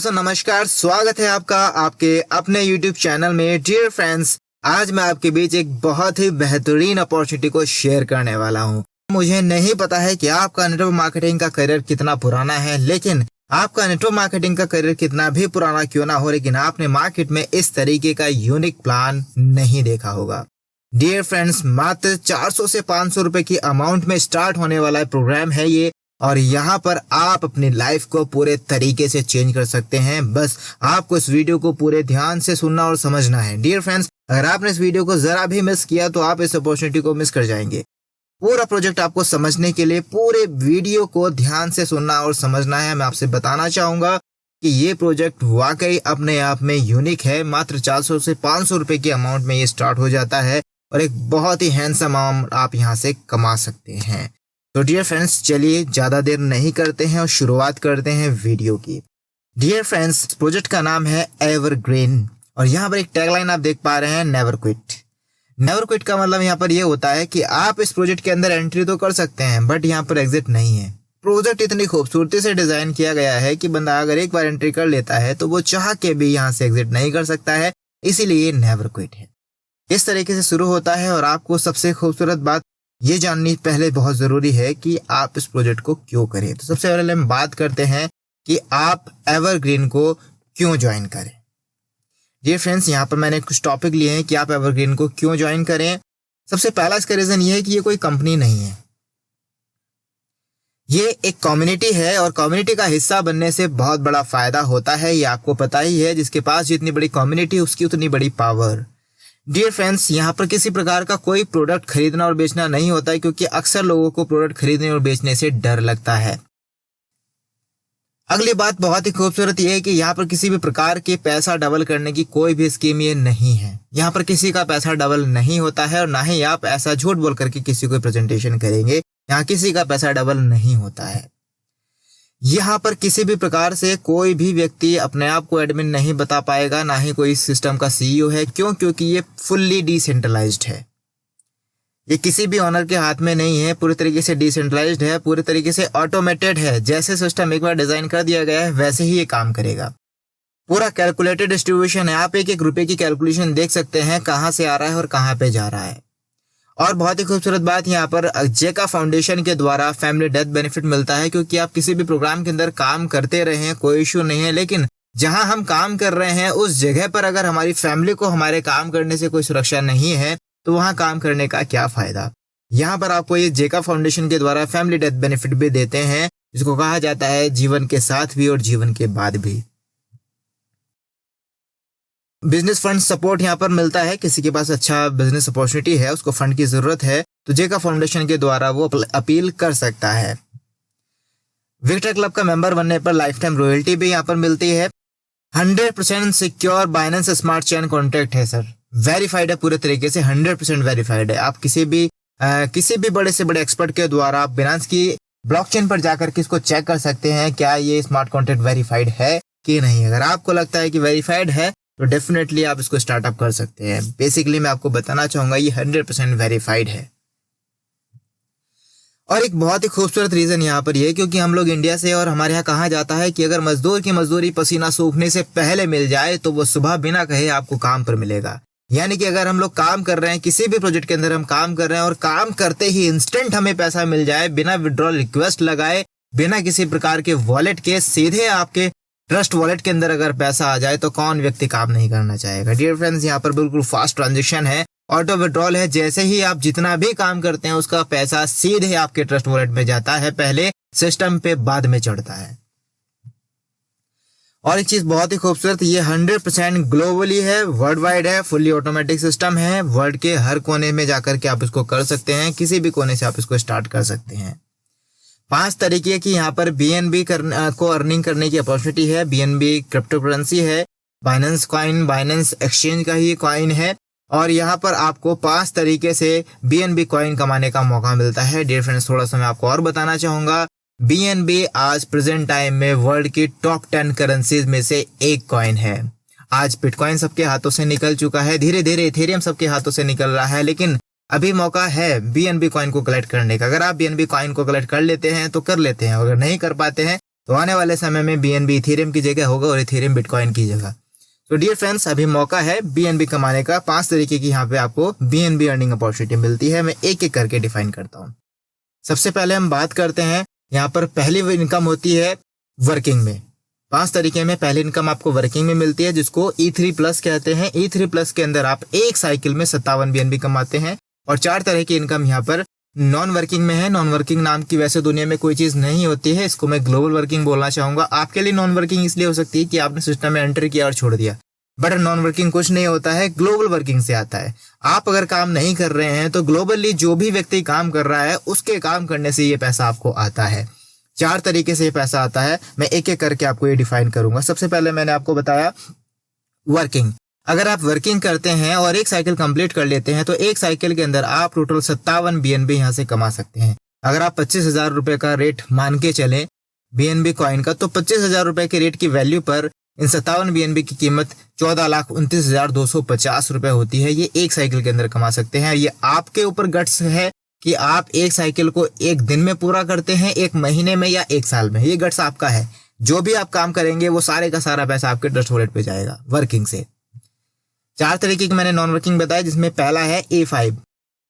दोस्तों नमस्कार, स्वागत है आपका आपके अपने YouTube चैनल में। डियर फ्रेंड्स, आज मैं आपके बीच एक बहुत ही बेहतरीन अपॉर्चुनिटी को शेयर करने वाला हूं। मुझे नहीं पता है कि आपका नेटवर्क मार्केटिंग का करियर कितना पुराना है, लेकिन आपका नेटवर्क मार्केटिंग का करियर कितना भी पुराना क्यों ना हो, लेकिन आपने मार्केट में इस तरीके का यूनिक प्लान नहीं देखा होगा। डियर फ्रेंड्स, मात्र 400 से 500 रुपए की अमाउंट में स्टार्ट होने वाला प्रोग्राम है ये, और यहाँ पर आप अपनी लाइफ को पूरे तरीके से चेंज कर सकते हैं। बस आपको इस वीडियो को पूरे ध्यान से सुनना और समझना है। डियर फ्रेंड्स, अगर आपने इस वीडियो को जरा भी मिस किया तो आप इस अपॉर्चुनिटी को मिस कर जाएंगे। पूरा प्रोजेक्ट आपको समझने के लिए पूरे वीडियो को ध्यान से सुनना और समझना है। मैं आपसे बताना चाहूंगा कि ये प्रोजेक्ट वाकई अपने आप में यूनिक है। मात्र 400 से 500 रुपए की अमाउंट में ये स्टार्ट हो जाता है और एक बहुत ही हैंडसम अमाउंट आप यहाँ से कमा सकते हैं। तो डियर फ्रेंड्स, चलिए ज़्यादा देर नहीं करते हैं और शुरुआत करते हैं वीडियो की। डियर फ्रेंड्स, प्रोजेक्ट का नाम है एवरग्रीन और यहाँ पर एक टैगलाइन आप देख पा रहे हैं, नेवर क्विट। नेवर क्विट का मतलब यहाँ पर ये होता है कि आप इस प्रोजेक्ट के अंदर एंट्री तो कर सकते हैं, बट यहाँ पर एग्जिट नहीं है। प्रोजेक्ट इतनी खूबसूरती से डिजाइन किया गया है कि बंदा अगर एक बार एंट्री कर लेता है तो वो चाह के भी यहाँ से एग्जिट नहीं कर सकता है, इसीलिए नेवर क्विट है। इस तरीके से शुरू होता है और आपको सबसे खूबसूरत बात ये जाननी पहले बहुत जरूरी है कि आप इस प्रोजेक्ट को क्यों करें। तो सबसे पहले हम बात करते हैं कि आप एवरग्रीन को क्यों ज्वाइन करें। डियर फ्रेंड्स, यहाँ पर मैंने कुछ टॉपिक लिए हैं कि आप एवरग्रीन को क्यों ज्वाइन करें। सबसे पहला इसका रीजन ये है कि ये कोई कंपनी नहीं है, ये एक कम्युनिटी है और कम्युनिटी का हिस्सा बनने से बहुत बड़ा फायदा होता है। ये आपको पता ही है, जिसके पास जितनी बड़ी कम्युनिटी उसकी उतनी बड़ी पावर। डियर फ्रेंड्स, यहाँ पर किसी प्रकार का कोई प्रोडक्ट खरीदना और बेचना नहीं होता है, क्योंकि अक्सर लोगों को प्रोडक्ट खरीदने और बेचने से डर लगता है। अगली बात बहुत ही खूबसूरत ये है कि यहाँ पर किसी भी प्रकार के पैसा डबल करने की कोई भी स्कीम ये नहीं है। यहाँ पर किसी का पैसा डबल नहीं होता है और ना ही आप ऐसा झूठ बोल करके किसी को प्रेजेंटेशन करेंगे। यहाँ किसी का पैसा डबल नहीं होता है। यहाँ पर किसी भी प्रकार से कोई भी व्यक्ति अपने आप को एडमिन नहीं बता पाएगा, ना ही कोई सिस्टम का सीईओ है। क्यों? क्योंकि ये फुल्ली डिसेंट्रलाइज्ड है। ये किसी भी ओनर के हाथ में नहीं है, पूरी तरीके से डिसेंट्रलाइज्ड है, पूरी तरीके से ऑटोमेटेड है। जैसे सिस्टम एक बार डिजाइन कर दिया गया है वैसे ही ये काम करेगा। पूरा कैलकुलेटेड डिस्ट्रीब्यूशन है। आप एक एक रुपए की कैलकुलेशन देख सकते हैं, कहाँ से आ रहा है और कहाँ पे जा रहा है। और बहुत ही खूबसूरत बात, यहाँ पर जेका फाउंडेशन के द्वारा फैमिली डेथ बेनिफिट मिलता है, क्योंकि आप किसी भी प्रोग्राम के अंदर काम करते रहे हैं कोई इश्यू नहीं है, लेकिन जहां हम काम कर रहे हैं उस जगह पर अगर हमारी फैमिली को हमारे काम करने से कोई सुरक्षा नहीं है तो वहां काम करने का क्या फायदा। यहाँ पर आपको ये जेका फाउंडेशन के द्वारा फैमिली डेथ बेनिफिट भी देते हैं, जिसको कहा जाता है जीवन के साथ भी और जीवन के बाद भी। बिजनेस फंड सपोर्ट यहाँ पर मिलता है। किसी के पास अच्छा बिजनेस अपॉर्चुनिटी है, उसको फंड की जरूरत है, तो जेका फाउंडेशन के द्वारा वो अपील कर सकता है। विक्टर क्लब का मेंबर बनने पर लाइफ टाइम रॉयल्टी भी यहाँ पर मिलती है। 100% secure Binance smart chain contract है सर, वेरीफाइड है पूरे तरीके से, 100% वेरीफाइड है। आप किसी भी बड़े से बड़े एक्सपर्ट के द्वारा आप बिनांस की ब्लॉकचेन पर जाकर के इसको चेक कर सकते हैं क्या ये स्मार्ट कॉन्ट्रैक्ट वेरीफाइड है कि नहीं। अगर आपको लगता है कि वेरीफाइड है तो डेफिनेटली आप इसको स्टार्टअप कर सकते हैं। बेसिकली मैं आपको बताना चाहूंगा ये 100% वेरीफाइड है। और एक बहुत ही खूबसूरत रीजन यहाँ पर ये, क्योंकि हम लोग इंडिया से और हमारे यहाँ कहा जाता है कि अगर मजदूर की मजदूरी पसीना सूखने से पहले मिल जाए तो वो सुबह बिना कहे आपको काम पर मिलेगा। यानी कि अगर हम लोग काम कर रहे हैं, किसी भी प्रोजेक्ट के अंदर हम काम कर रहे हैं और काम करते ही इंस्टेंट हमें पैसा मिल जाए, बिना विड्रॉल रिक्वेस्ट लगाए, बिना किसी प्रकार के वॉलेट के, सीधे आपके ट्रस्ट वॉलेट के अंदर अगर पैसा आ जाए तो कौन व्यक्ति काम नहीं करना चाहेगा। डियर फ्रेंड्स, यहाँ पर बिल्कुल फास्ट ट्रांजैक्शन है, ऑटो विड्रॉल है। जैसे ही आप जितना भी काम करते हैं उसका पैसा सीधे आपके ट्रस्ट वॉलेट में जाता है, पहले सिस्टम पे बाद में चढ़ता है। और एक चीज बहुत ही खूबसूरत, ये 100% ग्लोबली है, वर्ल्ड वाइड है, फुल्ली ऑटोमेटिक सिस्टम है। वर्ल्ड के हर कोने में जाकर के आप इसको कर सकते हैं, किसी भी कोने से आप इसको स्टार्ट कर सकते हैं। 5 तरीके की यहाँ पर BNB को अर्निंग करने की अपॉर्चुनिटी है। BNB क्रिप्टो करेंसी है, बाइनेंस कॉइन, बाइनेंस एक्सचेंज का ही कॉइन है, और यहाँ पर आपको 5 तरीके से BNB कॉइन कमाने का मौका मिलता है। डियर फ्रेंड्स, थोड़ा सा मैं आपको और बताना चाहूंगा, BNB आज प्रेजेंट टाइम में वर्ल्ड की टॉप 10 करेंसीज में से एक कॉइन है। आज बिटकॉइन सबके हाथों से निकल चुका है, धीरे धीरे इथेरियम सबके हाथों से निकल रहा है, लेकिन अभी मौका है BNB कॉइन को कलेक्ट करने का। अगर आप BNB कॉइन को कलेक्ट कर लेते हैं तो कर लेते हैं, अगर नहीं कर पाते हैं तो आने वाले समय में BNB इथेरियम की जगह होगा और इथेरियम बिटकॉइन की जगह। तो डियर फ्रेंड्स, अभी मौका है BNB कमाने का। 5 तरीके की यहाँ पे आपको BNB अर्निंग अपॉर्चुनिटी मिलती है। मैं एक एक करके डिफाइन करता हूँ। सबसे पहले हम बात करते हैं, यहाँ पर पहली इनकम होती है वर्किंग में। 5 तरीके में पहली इनकम आपको वर्किंग में मिलती है, जिसको E3+ कहते हैं। E3+ के अंदर आप एक साइकिल में 57 BNB कमाते हैं। और 4 तरह की इनकम यहाँ पर नॉन वर्किंग में है। नॉन वर्किंग नाम की वैसे दुनिया में कोई चीज नहीं होती है, इसको मैं ग्लोबल वर्किंग बोलना चाहूंगा। आपके लिए नॉन वर्किंग इसलिए हो सकती है कि आपने सिस्टम में एंटर किया और छोड़ दिया, बट नॉन वर्किंग कुछ नहीं होता है, ग्लोबल वर्किंग से आता है। आप अगर काम नहीं कर रहे हैं तो ग्लोबली जो भी व्यक्ति काम कर रहा है उसके काम करने से ये पैसा आपको आता है। 4 तरीके से ये पैसा आता है। मैं एक एक करके आपको ये डिफाइन करूंगा। सबसे पहले मैंने आपको बताया वर्किंग। अगर आप वर्किंग करते हैं और एक साइकिल कंप्लीट कर लेते हैं तो एक साइकिल के अंदर आप टोटल 57 BNB यहाँ से कमा सकते हैं। अगर आप 25,000 रुपए का रेट मान के चलें BNB कॉइन का, तो 25,000 रुपए के रेट की वैल्यू पर इन 57 BNB की कीमत 14,29,250 रुपए होती है। ये एक साइकिल के अंदर कमा सकते हैं। ये आपके ऊपर गट्स है कि आप एक साइकिल को एक दिन में पूरा करते हैं, एक महीने में या एक साल में। ये गट्स आपका है। जो भी आप काम करेंगे वो सारे का सारा पैसा आपके ट्रस्ट वॉलेट पे जाएगा वर्किंग से। 4 तरीके की मैंने नॉन वर्किंग बताया, जिसमें पहला है E5।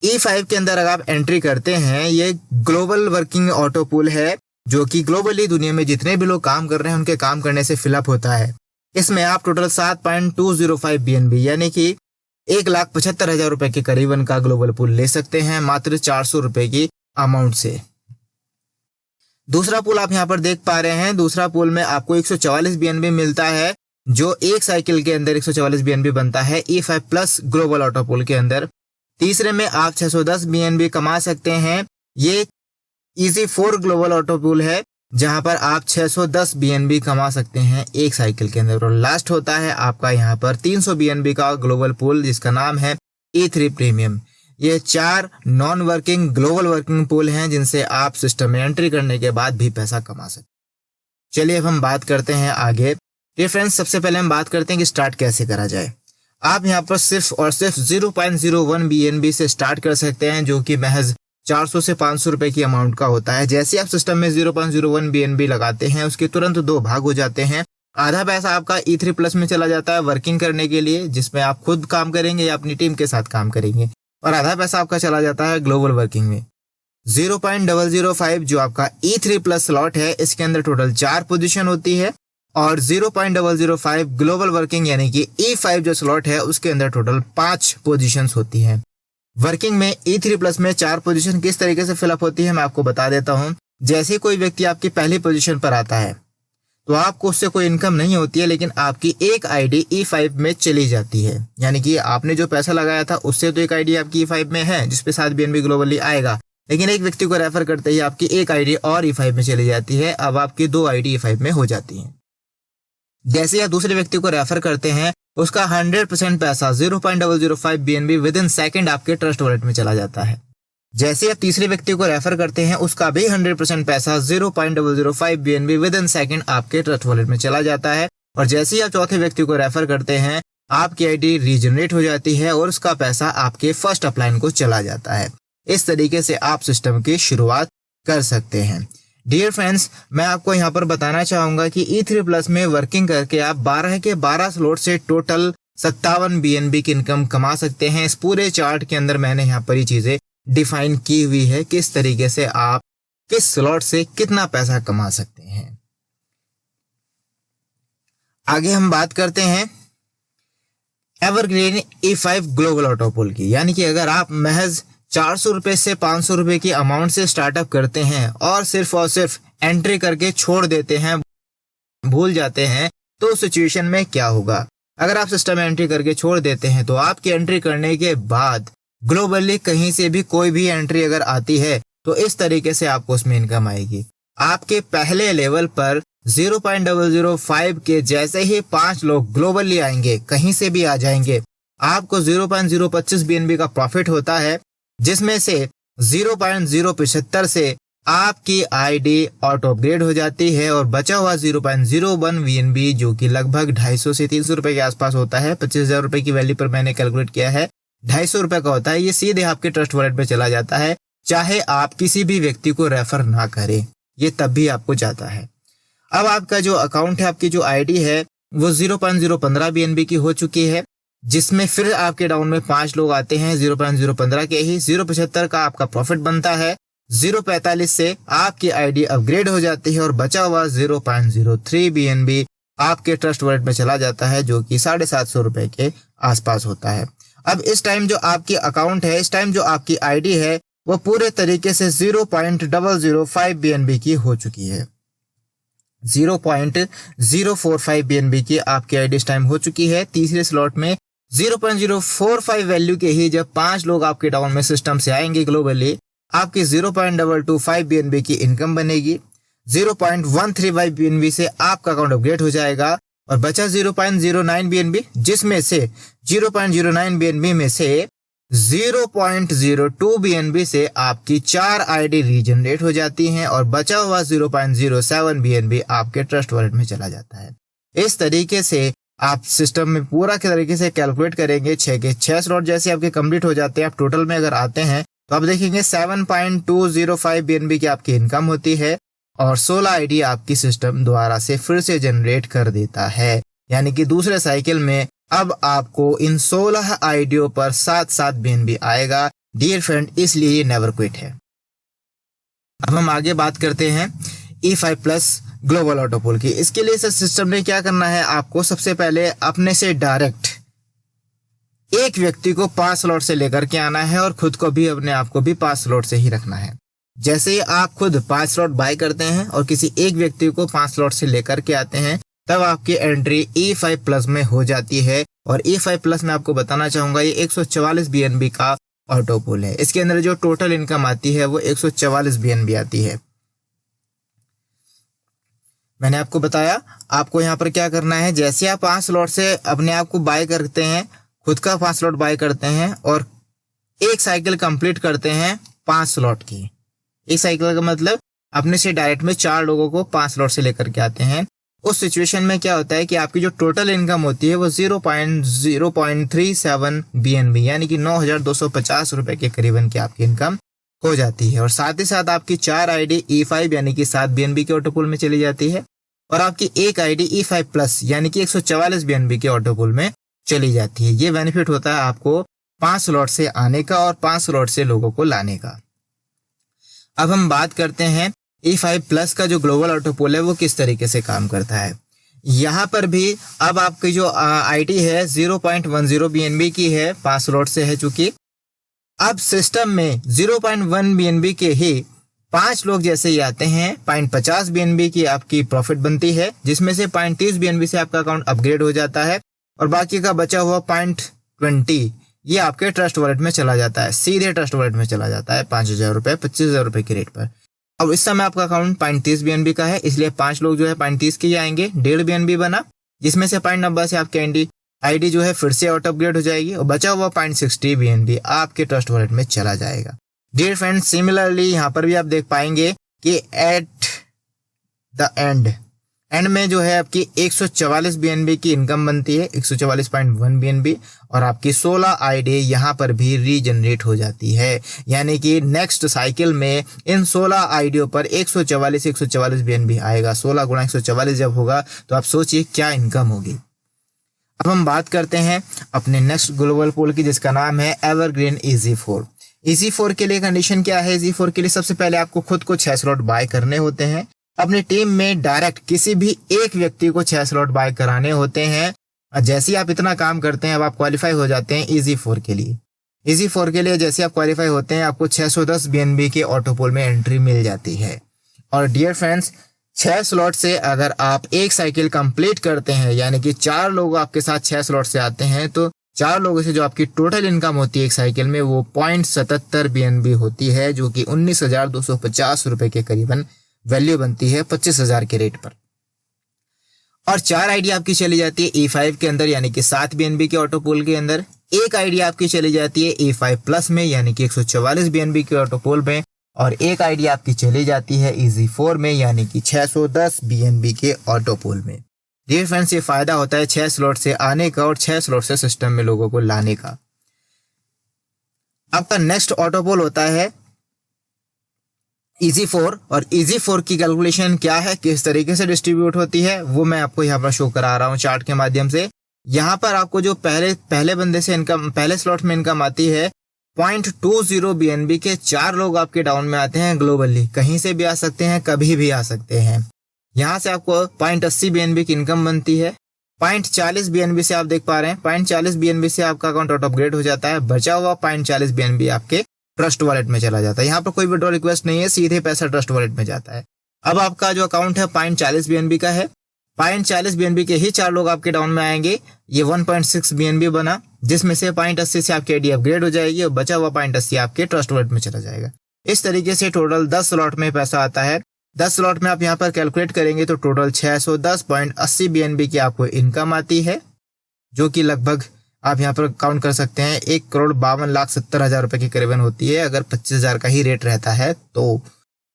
E5 के अंदर अगर आप एंट्री करते हैं, ये ग्लोबल वर्किंग ऑटो पूल है, जो कि ग्लोबली दुनिया में जितने भी लोग काम कर रहे हैं उनके काम करने से फिलअप होता है। इसमें आप टोटल 7.205 BNB यानी कि 1,75,000 रुपए के करीबन का ग्लोबल पूल ले सकते हैं मात्र 400 रुपए की अमाउंट से। दूसरा पूल आप यहाँ पर देख पा रहे हैं। दूसरा पूल में आपको 144 BNB मिलता है, जो एक साइकिल के अंदर 144 BNB बनता है E5+ ग्लोबल ऑटो पूल के अंदर। तीसरे में आप 610 BNB कमा सकते हैं। ये EZ4 ग्लोबल ऑटो पूल है, जहां पर आप 610 BNB कमा सकते हैं एक साइकिल के अंदर। और लास्ट होता है आपका यहाँ पर 300 BNB का ग्लोबल पूल, जिसका नाम है E3 प्रीमियम। ये 4 non working global working pool हैं, जिनसे आप सिस्टम में एंट्री करने के बाद भी पैसा कमा सकते हैं। चलिए अब हम बात करते हैं आगे। ये फ्रेंड्स, सबसे पहले हम बात करते हैं कि स्टार्ट कैसे करा जाए। आप यहाँ पर सिर्फ और सिर्फ 0.01 BNB से स्टार्ट कर सकते हैं, जो कि महज 400 से 500 रुपए की अमाउंट का होता है। जैसे आप सिस्टम में 0.01 BNB लगाते हैं, उसके तुरंत 2 भाग हो जाते हैं। आधा पैसा आपका E3+ में चला जाता है वर्किंग करने के लिए, जिसमें आप खुद काम करेंगे या अपनी टीम के साथ काम करेंगे, और आधा पैसा आपका चला जाता है ग्लोबल वर्किंग में। 0.005 जो आपका E3+ स्लॉट है, इसके अंदर टोटल 4 पोजीशन होती है, और 0.005 ग्लोबल वर्किंग यानी कि E5 जो स्लॉट है, उसके अंदर टोटल 5 पोजीशंस होती हैं। वर्किंग में E3+ में 4 पोजीशन किस तरीके से फिलअप होती है मैं आपको बता देता हूं। जैसे कोई व्यक्ति आपकी पहली पोजीशन पर आता है तो आपको उससे कोई इनकम नहीं होती है, लेकिन आपकी एक आईडी E5 में चली जाती है। यानी कि आपने जो पैसा लगाया था उससे तो एक आईडी आपकी E5 में है, जिसपे 7 BNB ग्लोबली आएगा, लेकिन एक व्यक्ति को रेफर करते ही आपकी एक आईडी और E5 में चली जाती है। अब आपकी 2 आईडी E5 में हो जाती है। जैसे आप दूसरे व्यक्ति को रेफर करते हैं, उसका 100% पैसा 0.005 BNB विद इन सेकेंड आपके ट्रस्ट वॉलेट में चला जाता है। जैसे आप तीसरे व्यक्ति को रेफर करते हैं, उसका भी 100% पैसा 0.005 BNB विद इन सेकेंड आपके ट्रस्ट वॉलेट में चला जाता है। और जैसे ही आप चौथे व्यक्ति को रेफर करते हैं, आपकी आईडी रीजनरेट हो जाती है और उसका पैसा आपके फर्स्ट अपलाइन को चला जाता है। इस तरीके से आप सिस्टम की शुरुआत कर सकते हैं। डियर फ्रेंड्स, मैं आपको यहाँ पर बताना चाहूंगा कि E3+ में वर्किंग करके आप 12 के 12 स्लॉट से टोटल 57 BNB की इनकम कमा सकते हैं। इस पूरे चार्ट के अंदर मैंने यहाँ पर ये चीजें डिफाइन की हुई है, किस तरीके से आप किस स्लॉट से कितना पैसा कमा सकते हैं। आगे हम बात करते हैं evergreen E5 global auto pool की। यानी कि अगर आप महज 400 रुपए से 500 रुपए की अमाउंट से स्टार्टअप करते हैं और सिर्फ एंट्री करके छोड़ देते हैं, भूल जाते हैं, तो उस सिचुएशन में क्या होगा। अगर आप सिस्टम में एंट्री करके छोड़ देते हैं तो आपकी एंट्री करने के बाद ग्लोबली कहीं से भी कोई भी एंट्री अगर आती है तो इस तरीके से आपको उसमें इनकम आएगी। आपके पहले लेवल पर 0.005 के जैसे ही 5 लोग ग्लोबली आएंगे, कहीं से भी आ जाएंगे, आपको 0.025 BNB का प्रॉफिट होता है, जिसमें से 0.075 से आपकी आईडी ऑटो अपग्रेड हो जाती है और बचा हुआ 0.01 BNB जो कि लगभग 250 से 300 रुपए के आसपास होता है। 25,000 रुपए की वैल्यू पर मैंने कैलकुलेट किया है, 250 रुपए का होता है। ये सीधे आपके ट्रस्ट वॉलेट पे चला जाता है, चाहे आप किसी भी व्यक्ति को रेफर ना करें, ये तब भी आपको जाता है। अब आपका जो अकाउंट है, आपकी जो आईडी है वो 0.015 BNB की हो चुकी है, जिसमें फिर आपके डाउन में 5 लोग आते हैं 0.015 के ही। 0.75 का आपका प्रॉफिट बनता है। 0.45 से आपकी आईडी अपग्रेड हो जाती है और बचा हुआ 0.03 BNB आपके ट्रस्ट वॉलेट में चला जाता है, जो कि 750 रुपए के आसपास होता है। अब इस टाइम जो आपकी अकाउंट है, इस टाइम जो आपकी आईडी है वो पूरे तरीके से 0.005 BNB की हो चुकी है। 0.045 BNB की आपकी आईडी इस टाइम हो चुकी है। तीसरे स्लॉट में 0.045 वैल्यू के ही जब 5 लोग आपके डाउन में सिस्टम से आएंगे ग्लोबली, आपकी 0.225 BNB की इनकम बनेगी। 0.135 BNB से आपका अकाउंट अपग्रेड हो जाएगा और बचा 0.09 BNB, जिसमें से 0.09 BNB में से 0.02 BNB से आपकी 4 आईडी रीजनरेट हो जाती हैं और बचा हुआ 0.07 BNB आपके ट्रस्ट वॉलेट में चला जाता है। इस तरीके से आप सिस्टम में पूरा के तरीके से कैलकुलेट करेंगे। 6 के 6 स्लॉट जैसे आपके कंप्लीट हो जाते हैं, आप टोटल में अगर आते हैं तो आप देखेंगे 7.205 BNB की आपकी इनकम होती है और 16 आईडी आपकी सिस्टम द्वारा से फिर से जनरेट कर देता है। यानी कि दूसरे साइकिल में अब आपको इन 16 आईडियों पर 7 BNB आएगा। डियर फ्रेंड, इसलिए ये नेवर क्विट है। अब हम आगे बात करते हैं E5 प्लस ग्लोबल ऑटोपोल की। इसके लिए इस सिस्टम ने क्या करना है, आपको सबसे पहले अपने से डायरेक्ट एक व्यक्ति को 5 स्लॉट से लेकर के आना है और खुद को भी, अपने आप को भी 5 स्लॉट से ही रखना है। जैसे ही आप खुद 5 स्लॉट बाय करते हैं और किसी एक व्यक्ति को 5 स्लॉट से लेकर के आते हैं, तब आपकी एंट्री E5 प्लस में हो जाती है। और E5 प्लस में आपको बताना चाहूंगा, ये 144 BNB का ऑटोपोल है। इसके अंदर जो टोटल इनकम आती है वो 144 BNB आती है। मैंने आपको बताया, आपको यहाँ पर क्या करना है, जैसे आप 5 स्लॉट से अपने आप को बाय करते हैं, खुद का 5 स्लॉट बाय करते हैं और एक साइकिल कंप्लीट करते हैं 5 स्लॉट की। एक साइकिल का मतलब अपने से डायरेक्ट में 4 लोगों को 5 स्लॉट से लेकर के आते हैं। उस सिचुएशन में क्या होता है कि आपकी जो टोटल इनकम होती है वो 0.37 BNB यानी कि 9,250 रुपए के करीबन की आपकी इनकम हो जाती है। और साथ ही साथ आपकी 4 आईडी E5 यानी कि 7 BNB के ऑटोपोल में चली जाती है और आपकी एक आईडी E5 प्लस यानी कि 144 BNB के ऑटोपोल में चली जाती है। ये बेनिफिट होता है आपको 5 स्लॉट से आने का और 5 स्लॉट से लोगों को लाने का। अब हम बात करते हैं E5 प्लस का जो ग्लोबल ऑटोपोल है वो किस तरीके से काम करता है। यहाँ पर भी अब आपकी जो आईडी है 0.10 BNB की है, 5 स्लॉट से है चूंकि। अब सिस्टम में 0.1 BNB के ही 5 लोग जैसे ही आते हैं, 0.50 BNB की आपकी प्रॉफिट बनती है, जिसमें से 0.30 BNB से आपका अकाउंट अपग्रेड हो जाता है और बाकी का बचा हुआ 0.20 ये आपके ट्रस्ट वॉलेट में चला जाता है, सीधे ट्रस्ट वॉलेट में चला जाता है 5,000 रुपए 25,000 रुपए की रेट पर। अब इस समय आपका अकाउंट 0.30 BNB का है, इसलिए 5 लोग जो है 0.30 के ही आएंगे, 1.5 BNB बना, जिसमें से 0.90 से आपकी आईडी जो है फिर से ऑटो अपग्रेड हो जाएगी और बचा हुआ 0.60 BNB आपके ट्रस्ट वॉलेट में चला जाएगा। डियर फ्रेंड्स, सिमिलरली यहाँ पर भी आप देख पाएंगे कि एट द एंड में जो है आपकी 144 BNB की इनकम बनती है, 144.1 BNB, और आपकी 16 आईडी यहाँ पर भी रीजनरेट हो जाती है। यानी कि नेक्स्ट साइकिल में इन 16 आईडियों पर 144 BNB आएगा। 16 गुणा 144 जब होगा तो आप सोचिए क्या इनकम होगी। अब हम बात करते हैं अपने नेक्स्ट ग्लोबल पोल की, जिसका नाम है एवरग्रीन EZ4। EZ4 के लिए कंडीशन क्या है, EZ4 के लिए सबसे पहले आपको खुद को 6 स्लॉट बाय करने होते हैं। अपनी टीम में डायरेक्ट किसी भी एक व्यक्ति को 6 स्लॉट बाय कराने होते हैं। जैसे ही आप इतना काम करते हैं, अब आप क्वालिफाई हो जाते हैं EZ4 के लिए। EZ4 के लिए जैसे आप क्वालिफाई होते हैं, आपको 610 BNB के ऑटोपोल में एंट्री मिल जाती है। और डियर फ्रेंड्स, 6 स्लॉट से अगर आप एक साइकिल कंप्लीट करते हैं, यानी कि 4 लोग आपके साथ 6 स्लॉट से आते हैं, तो 4 लोगों से जो आपकी टोटल इनकम होती है एक साइकिल में वो 0.77 BNB होती है, जो कि 19,250 रुपए के करीबन वैल्यू बनती है 25,000 के रेट पर। और 4 आईडी आपकी चली जाती है E5 के अंदर, यानी कि 7 BNB के ऑटोपोल के अंदर। एक आईडी आपकी चली जाती है E5 प्लस में, यानी कि 144 BNB के ऑटोपोल में। और एक आईडी आपकी चली जाती है EZ4 में, यानी कि 610 BNB के ऑटोपोल में। डियर फ्रेंड्स, ये फायदा होता है 6 स्लॉट से आने का और 6 स्लॉट से सिस्टम में लोगों को लाने का। आपका नेक्स्ट ऑटोपोल होता है EZ4 और EZ4 की कैलकुलेशन क्या है, किस तरीके से डिस्ट्रीब्यूट होती है, वो मैं आपको यहाँ पर शो करा रहा हूँ चार्ट के माध्यम से। यहाँ पर आपको जो पहले बंदे से इनकम, पहले स्लॉट में इनकम आती है 0.20 BNB के 4 लोग आपके डाउन में आते हैं ग्लोबली, कहीं से भी आ सकते हैं, कभी भी आ सकते हैं। यहाँ से आपको 0.80 BNB की इनकम बनती है। 0.40 BNB से आप देख पा रहे हैं, 0.40 BNB से आपका अकाउंट ऑटो अपग्रेड हो जाता है। बचा हुआ 0.40 BNB आपके ट्रस्ट वॉलेट में चला जाता है। यहाँ पर कोई विड्रॉ रिक्वेस्ट नहीं है, सीधे पैसा ट्रस्ट वॉलेट में जाता है। अब आपका जो अकाउंट है 0.40 BNB का है, 0.40 BNB के ही 4 लोग आपके डाउन में आएंगे। ये 1.6 BNB बना, जिसमें से 0.80 से आपकी आईडी अपग्रेड हो जाएगी और बचा हुआ 0.80 आपके ट्रस्ट वॉलेट में चला जाएगा। इस तरीके से टोटल 10 स्लॉट में पैसा आता है। 10 स्लॉट में आप यहाँ पर कैलकुलेट करेंगे तो टोटल 610.80 BNB की आपको इनकम आती है, जो कि लगभग आप यहाँ पर काउंट कर सकते हैं 1,52,70,000 रुपए के करीबन होती है। अगर 25,000 का ही रेट रहता है तो,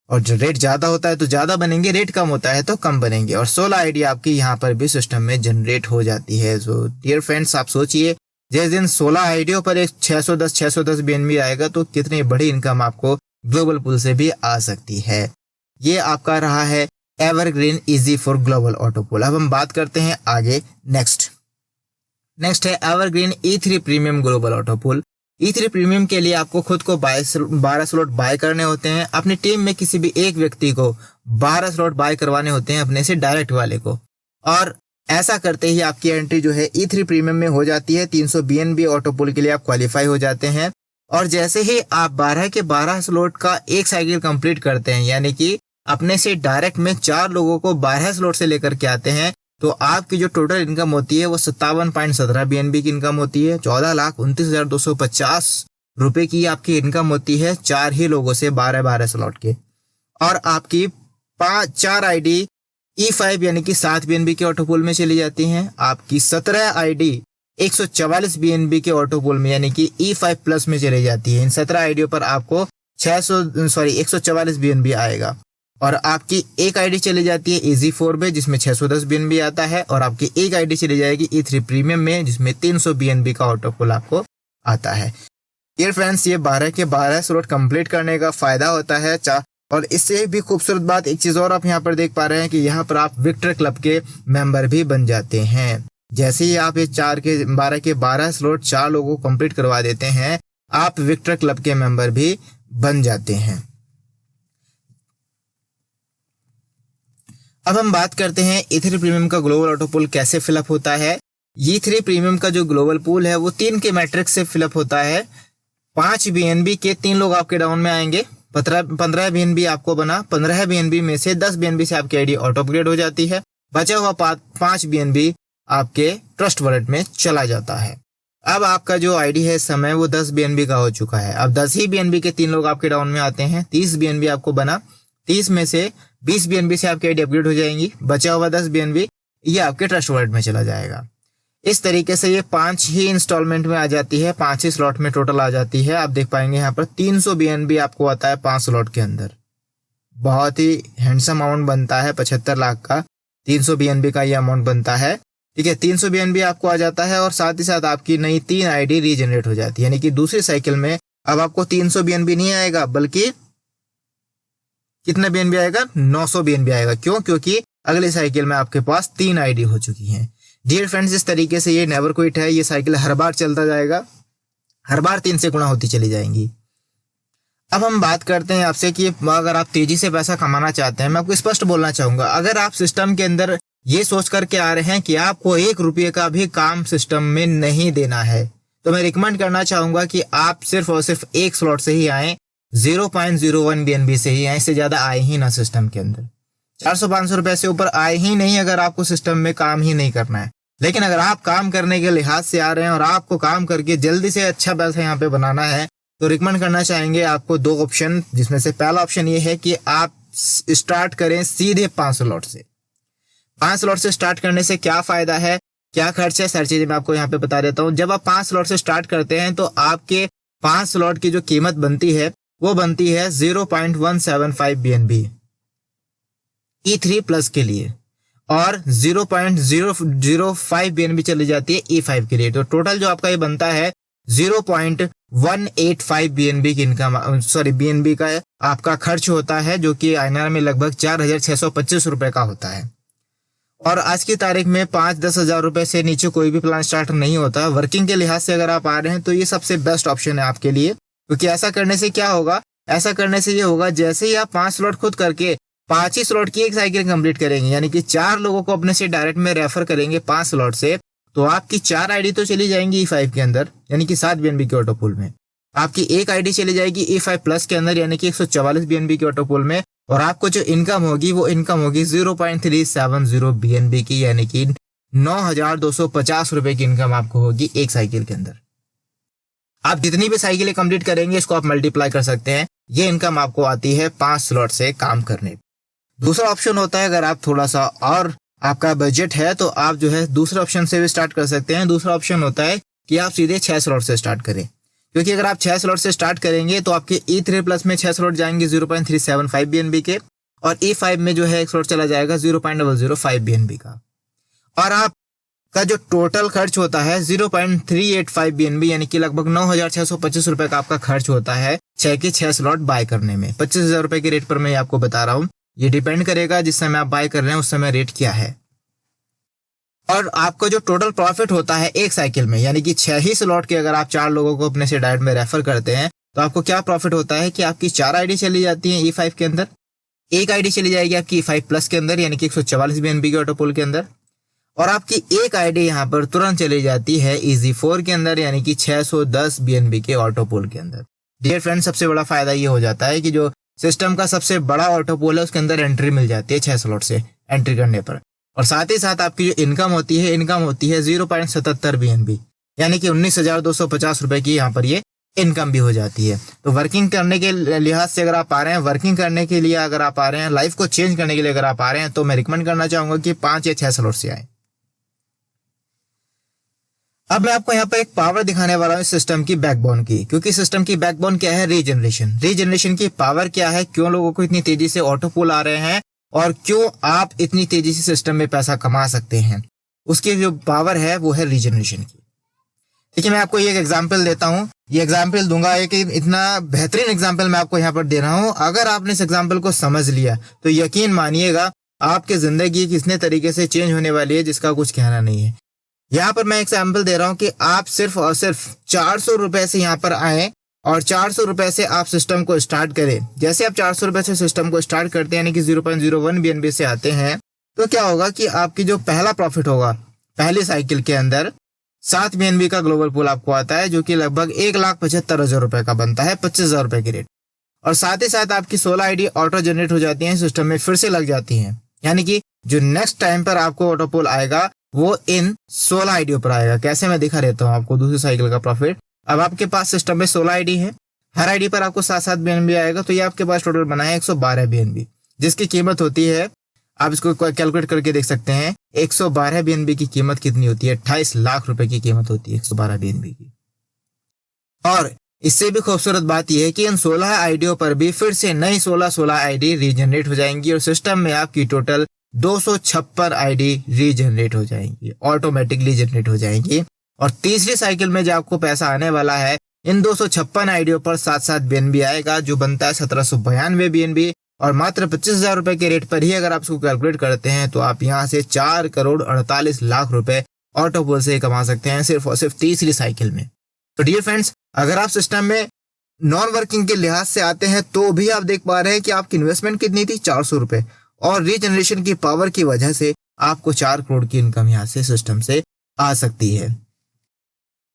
और जो रेट ज्यादा होता है तो ज्यादा बनेंगे, रेट कम होता है तो कम बनेंगे। और 16 आईडी आपकी यहाँ पर भी सिस्टम में जनरेट हो जाती है। सो डियर फ्रेंड्स, आप सोचिए जिस दिन 16 आईडियों पर एक 610 BNB आएगा तो कितनी बड़ी इनकम आपको ग्लोबल पूल से भी आ सकती है। ये आपका रहा है evergreen EZ4 global auto pool. अब हम बात करते हैं आगे नेक्स्ट है evergreen E3 premium global auto pool. E3 premium के लिए आपको खुद को 12 स्लॉट बाय करने होते हैं। अपनी टीम में किसी भी एक व्यक्ति को 12 स्लॉट बाय करवाने होते हैं अपने से डायरेक्ट वाले को, और ऐसा करते ही आपकी एंट्री जो है E3 प्रीमियम में हो जाती है। 300 BNB ऑटो पूल के लिए आप क्वालिफाई हो जाते हैं। और जैसे ही आप 12 के 12 स्लॉट का एक साइकिल कंप्लीट करते हैं, यानी कि अपने से डायरेक्ट में 4 लोगों को 12 स्लॉट से लेकर के आते हैं, तो आपकी जो टोटल इनकम होती है वो 57.17 BNB की इनकम होती है। 14,29,250 रुपए की आपकी इनकम होती है 4 ही लोगों से 12 स्लॉट के। और आपकी 4 आईडी E5 यानी कि 7 BNB के ऑटो पूल में चली जाती हैं। आपकी 17 आईडी 144 BNB के ऑटो पूल में यानी कि E5 प्लस में चली जाती है। इन 17 आईडियों पर आपको 144 BNB आएगा। और आपकी एक आईडी चली जाती है EZ4 में, जिसमें 610 BNB आता है। और आपकी एक आईडी चली जाएगी E3 प्रीमियम में, जिसमें 300 BNB का ऑटो पूल आपको आता है। डियर फ्रेंड्स, ये 12 के 12 स्लॉट कंप्लीट करने का फायदा होता है। और इससे भी खूबसूरत बात एक चीज और आप यहाँ पर देख पा रहे हैं कि यहाँ पर आप विक्टर क्लब के मेंबर भी बन जाते हैं। जैसे ही आप ये 12 के 12 स्लॉट 4 लोगों को कंप्लीट करवा देते हैं, आप विक्टर क्लब के मेंबर भी बन जाते हैं। अब हम बात करते हैं E3 प्रीमियम का ग्लोबल ऑटो पूल कैसे फिलअप होता है। E3 प्रीमियम का जो ग्लोबल पूल है वो 3 के मैट्रिक्स से फिलअप होता है। 5 BNB के 3 लोग आपके डाउन में आएंगे। 15 BNB आपको बना, 15 BNB में से 10 BNB से आपकी आईडी ऑटो अपग्रेड हो जाती है। बचा हुआ 5 BNB आपके ट्रस्ट वॉलेट में चला जाता है। अब आपका जो आईडी है इस समय वो 10 BNB का हो चुका है। अब 10 ही BNB के 3 लोग आपके डाउन में आते हैं। 30 BNB आपको बना, 30 में से 20 BNB से आपकी आईडी अपग्रेड हो जाएंगी। बचा हुआ 10 BNB ये आपके ट्रस्ट वॉलेट में चला जाएगा। इस तरीके से ये 5 ही इंस्टॉलमेंट में आ जाती है, 5 ही स्लॉट में टोटल आ जाती है। आप देख पाएंगे यहाँ पर 300 BNB आपको आता है 5 स्लॉट के अंदर। बहुत ही हैंडसम अमाउंट बनता है, 75 लाख का 300 BNB का ये अमाउंट बनता है। ठीक है, 300 BNB आपको आ जाता है और साथ ही साथ आपकी नई 3 आईडी रीजनरेट हो जाती है। यानी कि दूसरी साइकिल में अब आपको 300 BNB नहीं आएगा, बल्कि कितना BNB आएगा, 900 BNB आएगा। क्यों? क्योंकि अगली साइकिल में आपके पास 3 आईडी हो चुकी हैं। डियर फ्रेंड्स, इस तरीके से ये नेवर क्विट है। ये साइकिल हर बार चलता जाएगा, हर बार 3 से गुणा होती चली जाएंगी। अब हम बात करते हैं आपसे कि अगर आप तेजी से पैसा कमाना चाहते हैं, मैं आपको स्पष्ट बोलना चाहूंगा, अगर आप सिस्टम के अंदर ये सोच करके आ रहे हैं कि आपको 1 रुपये का भी काम सिस्टम में नहीं देना है, तो मैं रिकमेंड करना चाहूंगा कि आप सिर्फ और सिर्फ एक स्लॉट से ही आए, 0.01 BNB से ही आए, इससे ज्यादा आए ही ना सिस्टम के अंदर। 400-500 रुपए से ऊपर आए ही नहीं अगर आपको सिस्टम में काम ही नहीं करना है। लेकिन अगर आप काम करने के लिहाज से आ रहे हैं और आपको काम करके जल्दी से अच्छा पैसा यहाँ पे बनाना है, तो रिकमेंड करना चाहेंगे आपको 2 ऑप्शन, जिसमें से पहला ऑप्शन ये है कि आप स्टार्ट करें सीधे 5 स्लॉट से। 5 स्लॉट से स्टार्ट करने से क्या फायदा है, क्या खर्च है, सारी चीजें मैं आपको यहाँ पे बता देता हूँ। जब आप 5 स्लॉट से स्टार्ट करते हैं तो आपके 5 स्लॉट की जो कीमत बनती है वो बनती है 0.175 BNB E3 प्लस के लिए, और 0.005 BNB चली जाती है E5 के लिए। तो टोटल जो आपका ये बनता है 0.185 BNB की इनकम BNB का आपका खर्च होता है, जो कि INR में लगभग 4,625 रुपए का होता है। और आज की तारीख में 5-10 हजार रुपए से नीचे कोई भी प्लान स्टार्ट नहीं होता। वर्किंग के लिहाज से अगर आप आ रहे हैं तो ये सबसे बेस्ट ऑप्शन है आपके लिए, क्योंकि ऐसा करने से क्या होगा, ऐसा करने से ये होगा जैसे ही आप 5 स्लॉट खुद करके 5 ही स्लॉट की एक साइकिल कंप्लीट करेंगे, यानी कि 4 लोगों को अपने से डायरेक्ट में रेफर करेंगे 5 स्लॉट से, तो आपकी 4 आईडी तो चली जाएंगी E5 के अंदर, यानी कि 7 BNB के ऑटो पूल में। आपकी एक आईडी चली जाएगी E5 प्लस के अंदर, यानी कि 144 BNB के ऑटो पूल में। और आपको जो इनकम होगी वो इनकम होगी 0.370 BNB की, यानी कि 9,250 रुपए की इनकम आपको होगी एक साइकिल के अंदर। आप जितनी भी साइकिलें कंप्लीट करेंगे इसको आप मल्टीप्लाई कर सकते हैं। ये इनकम आपको आती है 5 स्लॉट से काम करने। दूसरा ऑप्शन होता है, अगर आप थोड़ा सा और आपका बजट है तो आप जो है दूसरे ऑप्शन से भी स्टार्ट कर सकते हैं। दूसरा ऑप्शन होता है कि आप सीधे 6 स्लॉट से स्टार्ट करें, क्योंकि अगर आप 6 स्लॉट से स्टार्ट करेंगे तो आपके E3 प्लस में 6 स्लॉट जाएंगे 0.375 BNB के, और E5 में जो है एक स्लॉट चला जाएगा 0.005 BNB का। और आपका जो टोटल खर्च होता है 0.385 BNB, यानी कि लगभग 9,625 रुपए का आपका खर्च होता है 6 के 6 स्लॉट बाय करने में। 25,000 रुपए के रेट पर मैं आपको बता रहा हूँ, ये डिपेंड करेगा जिस समय आप बाय कर रहे हैं उस समय रेट क्या है। और आपका जो टोटल प्रॉफिट होता है एक साइकिल में, यानी कि 6 ही स्लॉट के अगर आप 4 लोगों को अपने से डायरेक्ट में रेफर करते हैं तो आपको क्या प्रॉफिट होता है कि आपकी 4 आईडी चली जाती है E5 के अंदर, एक आईडी चली जाएगी आपकी E5 प्लस के अंदर, यानी कि 144 BNB के ऑटो पूल के अंदर, और आपकी एक आईडी यहाँ पर तुरंत चली जाती है EZ4 के अंदर, यानी कि 610 BNB के ऑटो पूल के अंदर। डियर फ्रेंड्स, सबसे बड़ा फायदा ये हो जाता है कि जो सिस्टम का सबसे बड़ा ऑटो पूल है उसके अंदर एंट्री मिल जाती है 6 स्लॉट से एंट्री करने पर। और साथ ही साथ आपकी जो इनकम होती है 0.77 BNB, यानी कि 19,250 रुपए की यहाँ पर ये इनकम भी हो जाती है। तो वर्किंग करने के लिहाज से अगर आप आ रहे हैं, वर्किंग करने के लिए अगर आप आ रहे हैं, लाइफ को चेंज करने के लिए अगर आप आ रहे हैं, तो मैं रिकमेंड करना चाहूंगा कि 5 या 6 स्लॉट से आए। अब मैं आपको यहाँ पर एक पावर दिखाने वाला हूँ सिस्टम की बैकबोन की, क्योंकि सिस्टम की बैकबोन क्या है, रीजनरेशन। रीजनरेशन की पावर क्या है, क्यों लोगों को इतनी तेजी से ऑटो पूल आ रहे हैं, और क्यों आप इतनी तेजी से सिस्टम में पैसा कमा सकते हैं, उसकी जो पावर है वो है रीजनरेशन की। देखिए, मैं आपको एक एग्जांपल देता हूँ, ये एग्जांपल दूंगा, एक इतना बेहतरीन एग्जांपल मैं आपको यहाँ पर दे रहा हूँ। अगर आपने इस एग्जांपल को समझ लिया तो यकीन मानिएगा आपकी जिंदगी कितने तरीके से चेंज होने वाली है जिसका कुछ कहना नहीं है। यहाँ पर मैं एग्जाम्पल दे रहा हूँ कि आप सिर्फ और सिर्फ 400 रुपए से यहाँ पर आए और 400 रुपए से आप सिस्टम को स्टार्ट करें। जैसे आप 400 रुपए से सिस्टम को स्टार्ट करते हैं, यानी कि 0.01 BNB से आते हैं, तो क्या होगा कि आपकी जो पहला प्रॉफिट होगा पहली साइकिल के अंदर 7 BNB का ग्लोबल पूल आपको आता है, जो कि लगभग 1,75,000 रुपए का बनता है 25,000 रुपए की रेट। और साथ ही साथ आपकी 16 आईडी ऑटो जनरेट हो जाती है, सिस्टम में फिर से लग जाती है, यानी कि जो नेक्स्ट टाइम पर आपको ऑटो पूल आएगा वो इन 16 आईडी पर आएगा। कैसे, मैं दिखा देता हूँ आपको दूसरी साइकिल का प्रॉफिट। अब आपके पास सिस्टम में 16 आईडी है, हर आईडी पर आपको 7-7 BNB आएगा, तो ये आपके पास टोटल बना है 112 BNB, जिसकी कीमत होती है, आप इसको कैलकुलेट करके देख सकते हैं, 112 BNB की कीमत कितनी होती है, 28 लाख रुपए की कीमत होती है 112 BNB की। और इससे भी खूबसूरत बात यह है कि इन 16 आईडियों पर भी फिर से नई 16 आईडी रीजनरेट हो जाएंगी, और सिस्टम में आपकी टोटल 256 आईडी रीजनरेट हो जाएंगी, ऑटोमेटिकली जनरेट हो जाएंगी। और तीसरी साइकिल में जो आपको पैसा आने वाला है, इन 256 आईडियों पर 7-7 BNB आएगा, जो बनता है 1792 BNB। और मात्र 25,000 रुपए के रेट पर ही अगर आप इसको कैलकुलेट करते हैं तो आप यहाँ से 4,48,00,000 रुपए ऑटो पूल से कमा सकते हैं, सिर्फ और सिर्फ तीसरी साइकिल में। तो डियर फ्रेंड्स, अगर आप सिस्टम में नॉन वर्किंग के लिहाज से आते हैं तो भी आप देख पा रहे हैं कि आपकी इन्वेस्टमेंट कितनी थी, 400 रुपए, और रीजनरेशन की पावर की वजह से आपको 4 करोड़ की इनकम यहाँ से सिस्टम से आ सकती है।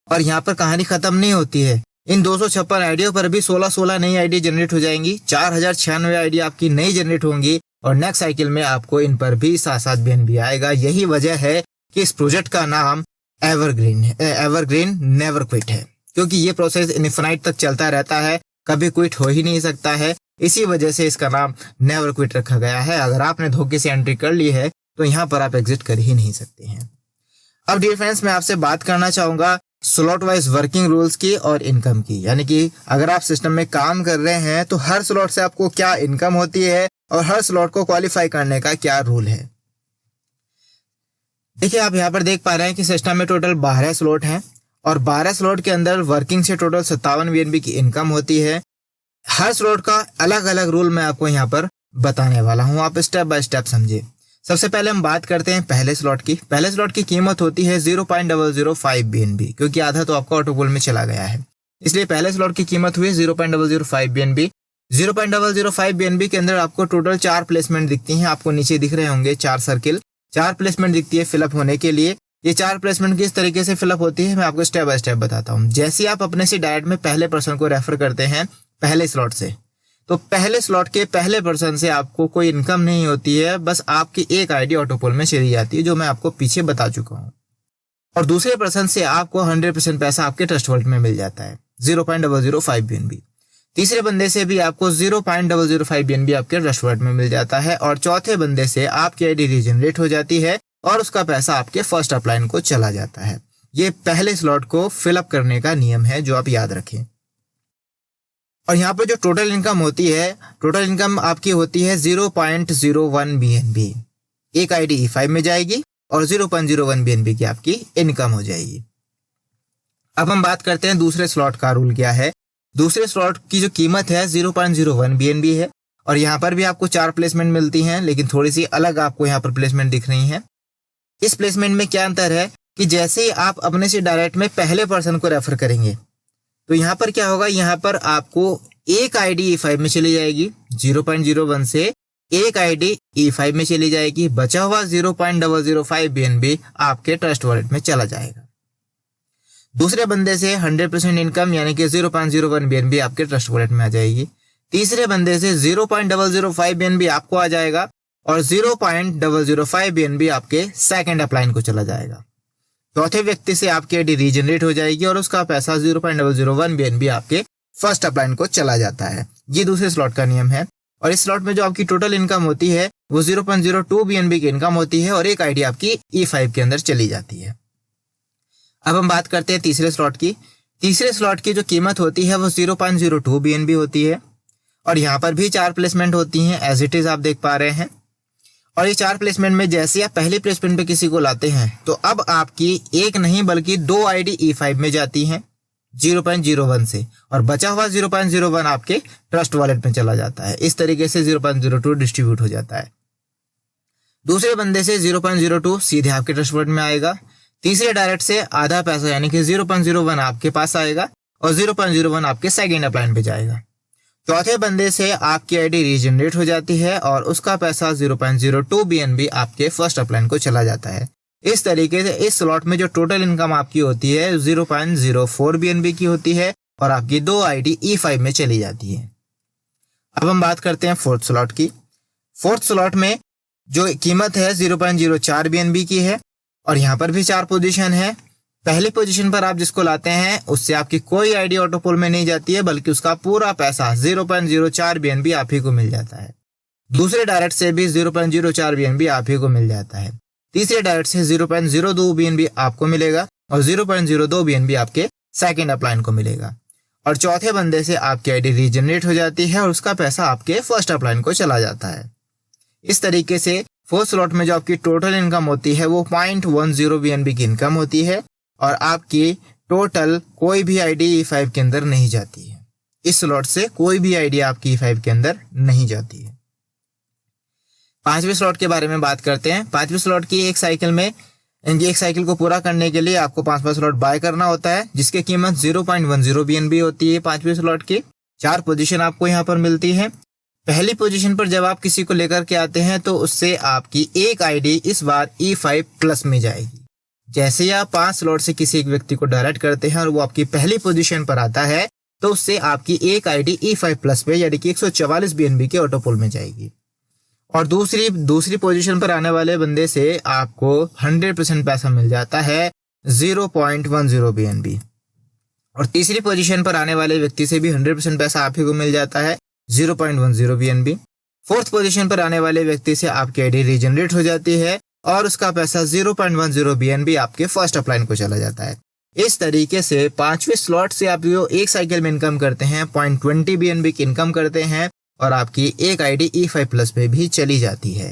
और यहाँ पर कहानी खत्म नहीं होती है, इन 256 आईडियों पर भी 16 नई आईडी जनरेट हो जाएंगी, 4096 आईडी आपकी नई जनरेट होंगी, और नेक्स्ट साइकिल में आपको इन पर भी 7-7 BNB आएगा। यही वजह है कि इस प्रोजेक्ट का नाम एवरग्रीन नेवर क्विट है, क्योंकि ये प्रोसेस इनफिनाइट तक चलता रहता है, कभी क्विट हो ही नहीं सकता है। इसी वजह से इसका नाम नेवर क्विट रखा गया है। अगर आपने धोखे से एंट्री कर ली है तो यहाँ पर आप एग्जिट कर ही नहीं सकते हैं। अब डियर फ्रेंड्स, मैं आपसे बात करना चाहूंगा स्लॉट वाइज वर्किंग रूल्स की और इनकम की, यानी कि अगर आप सिस्टम में काम कर रहे हैं तो हर स्लॉट से आपको क्या इनकम होती है और हर स्लॉट को क्वालिफाई करने का क्या रूल है। देखिए, आप यहाँ पर देख पा रहे हैं कि सिस्टम में टोटल 12 स्लॉट हैं, और 12 स्लॉट के अंदर वर्किंग से टोटल 57 BNB की इनकम होती है। हर स्लॉट का अलग अलग रूल मैं आपको यहाँ पर बताने वाला हूँ, आप स्टेप बाय स्टेप समझिए। सबसे पहले हम बात करते हैं पहले स्लॉट की। पहले स्लॉट की कीमत होती है 0.005 BNB, क्योंकि आधा तो आपका ऑटोपुल में चला गया है, इसलिए पहले स्लॉट की कीमत हुई 0.005 BNB। 0.005 BNB के अंदर आपको टोटल 4 प्लेसमेंट दिखती हैं, आपको नीचे दिख रहे होंगे 4 सर्किल, 4 प्लेसमेंट दिखती है फिलअप होने के लिए। ये 4 प्लेसमेंट किस तरीके से फिलअप होती है मैं आपको स्टेप बाय स्टेप बताता हूँ। जैसे आप अपने से डायरेक्ट में पहले पर्सन को रेफर करते हैं पहले स्लॉट से, तो पहले स्लॉट के पहले पर्सन से आपको कोई इनकम नहीं होती है, बस आपकी एक आईडी ऑटोपोल में चली जाती है, जो मैं आपको पीछे बता चुका हूँ। और दूसरे पर्सन से आपको 100% पैसा आपके ट्रस्ट वॉलेट में मिल जाता है, 0.005 BNB। तीसरे बंदे से भी आपको 0.005 BNB आपके ट्रस्ट वॉलेट में मिल जाता है। और चौथे बंदे से आपकी आईडी रीजनरेट हो जाती है और उसका पैसा आपके फर्स्ट अपलाइन को चला जाता है। ये पहले स्लॉट को फिलअप करने का नियम है, जो आप याद रखें। और यहाँ पर जो टोटल इनकम होती है, टोटल इनकम आपकी होती है 0.01 BNB। एक आईडी E5 में जाएगी और 0.01 BNB की आपकी इनकम हो जाएगी। अब हम बात करते हैं दूसरे स्लॉट का रूल क्या है। दूसरे स्लॉट की जो कीमत है 0.01 BNB है और यहाँ पर भी आपको 4 प्लेसमेंट मिलती हैं, लेकिन थोड़ी सी अलग आपको यहाँ पर प्लेसमेंट दिख रही हैं। इस प्लेसमेंट में क्या अंतर है कि जैसे ही आप अपने से डायरेक्ट में पहले पर्सन को रेफर करेंगे, तो यहाँ पर क्या होगा, यहाँ पर आपको एक आईडी E5 में चली जाएगी, 0.01 से एक आईडी E5 में चली जाएगी, बचा हुआ 0.005 BNB आपके ट्रस्ट वॉलेट में चला जाएगा। दूसरे बंदे से 100% इनकम यानी कि 0.01 BNB आपके ट्रस्ट वॉलेट में आ जाएगी। तीसरे बंदे से 0.005 BNB आपको आ जाएगा और 0.005 BNB आपके सेकंड अपलाइन को चला जाएगा। चौथे व्यक्ति से आपकी आईडी रीजनरेट हो जाएगी और उसका पैसा 0.001 BNB आपके फर्स्ट अपलाइन को चला जाता है। ये दूसरे स्लॉट का नियम है। और इस स्लॉट में जो आपकी टोटल इनकम होती है वो 0.02 BNB की इनकम होती है और एक आईडी आपकी E5 के अंदर चली जाती है। अब हम बात करते हैं तीसरे स्लॉट की। तीसरे स्लॉट की जो कीमत होती है वो 0.02 BNB होती है और यहाँ पर भी 4 प्लेसमेंट होती हैं, एज इट इज आप देख पा रहे हैं। और ये 4 प्लेसमेंट में जैसे आप पहली प्लेसमेंट पे किसी को लाते हैं, तो अब आपकी एक नहीं बल्कि 2 आईडी E5 में जाती हैं 0.01 से और बचा हुआ 0.01 आपके ट्रस्ट वॉलेट में चला जाता है। इस तरीके से 0.02 डिस्ट्रीब्यूट हो जाता है। दूसरे बंदे से 0.02 सीधे आपके ट्रस्ट वॉलेट में आएगा। तीसरे डायरेक्ट से आधा पैसा यानी कि 0.01 आपके पास आएगा और 0.01 आपके सेकेंड अपलाइन पे जाएगा। चौथे बंदे से आपकी आईडी रीजनरेट हो जाती है और उसका पैसा 0.02 BNB आपके फर्स्ट अपलाइन को चला जाता है। इस तरीके से इस स्लॉट में जो टोटल इनकम आपकी होती है 0.04 BNB की होती है और आपकी 2 आईडी E5 में चली जाती है। अब हम बात करते हैं फोर्थ स्लॉट की। फोर्थ स्लॉट में जो कीमत है 0.04 BNB की है और यहाँ पर भी 4 पोजीशन है। पहली पोजीशन पर आप जिसको लाते हैं उससे आपकी कोई आईडी ऑटोपोल में नहीं जाती है, बल्कि उसका पूरा पैसा 0.04 BNB आप ही को मिल जाता है। दूसरे डायरेक्ट से भी 0.04 BNB आप ही को मिल जाता है। तीसरे डायरेक्ट से 0.02 BNB आपको मिलेगा और 0.02 BNB आपके सेकंड अपलाइन को मिलेगा। और चौथे बंदे से आपकी आईडी रीजनरेट हो जाती है और उसका पैसा आपके फर्स्ट अपलाइन को चला जाता है। इस तरीके से फोर्थ स्लॉट में जो आपकी टोटल इनकम होती है वो 0.10 BNB की इनकम होती है और आपकी टोटल कोई भी आईडी E5 के अंदर नहीं जाती है। इस स्लॉट से कोई भी आईडी आपकी E5 के अंदर नहीं जाती है। पांचवें स्लॉट के बारे में बात करते हैं। पांचवें स्लॉट की एक साइकिल को पूरा करने के लिए आपको 5वां स्लॉट बाय करना होता है, जिसकी कीमत 0.10 BNB होती है। 5वें स्लॉट की 4 पोजीशन आपको यहाँ पर मिलती है। पहली पोजीशन पर जब आप किसी को लेकर के आते हैं तो उससे आपकी एक आईडी इस बार E5 प्लस में जाएगी। जैसे ही आप 5 स्लॉट से किसी एक व्यक्ति को डायरेक्ट करते हैं और वो आपकी पहली पोजीशन पर आता है तो उससे आपकी एक आईडी E5 प्लस पे यानी कि 144 BNB के ऑटोपोल में जाएगी। और दूसरी पोजीशन पर आने वाले बंदे से आपको 100% पैसा मिल जाता है 0.10 BNB। और तीसरी पोजीशन पर आने वाले व्यक्ति से भी 100% पैसा आप ही को मिल जाता है 0.10 BNB। फोर्थ पोजीशन पर आने वाले व्यक्ति से आपकी आईडी रीजनरेट हो जाती है और उसका पैसा 0.10 BNB आपके फर्स्ट अपलाइन को चला जाता है। इस तरीके से 5वें स्लॉट से आप जो एक साइकिल में इनकम करते हैं 0.20 BNB की इनकम करते हैं और आपकी एक आईडी E5 प्लस पे भी चली जाती है।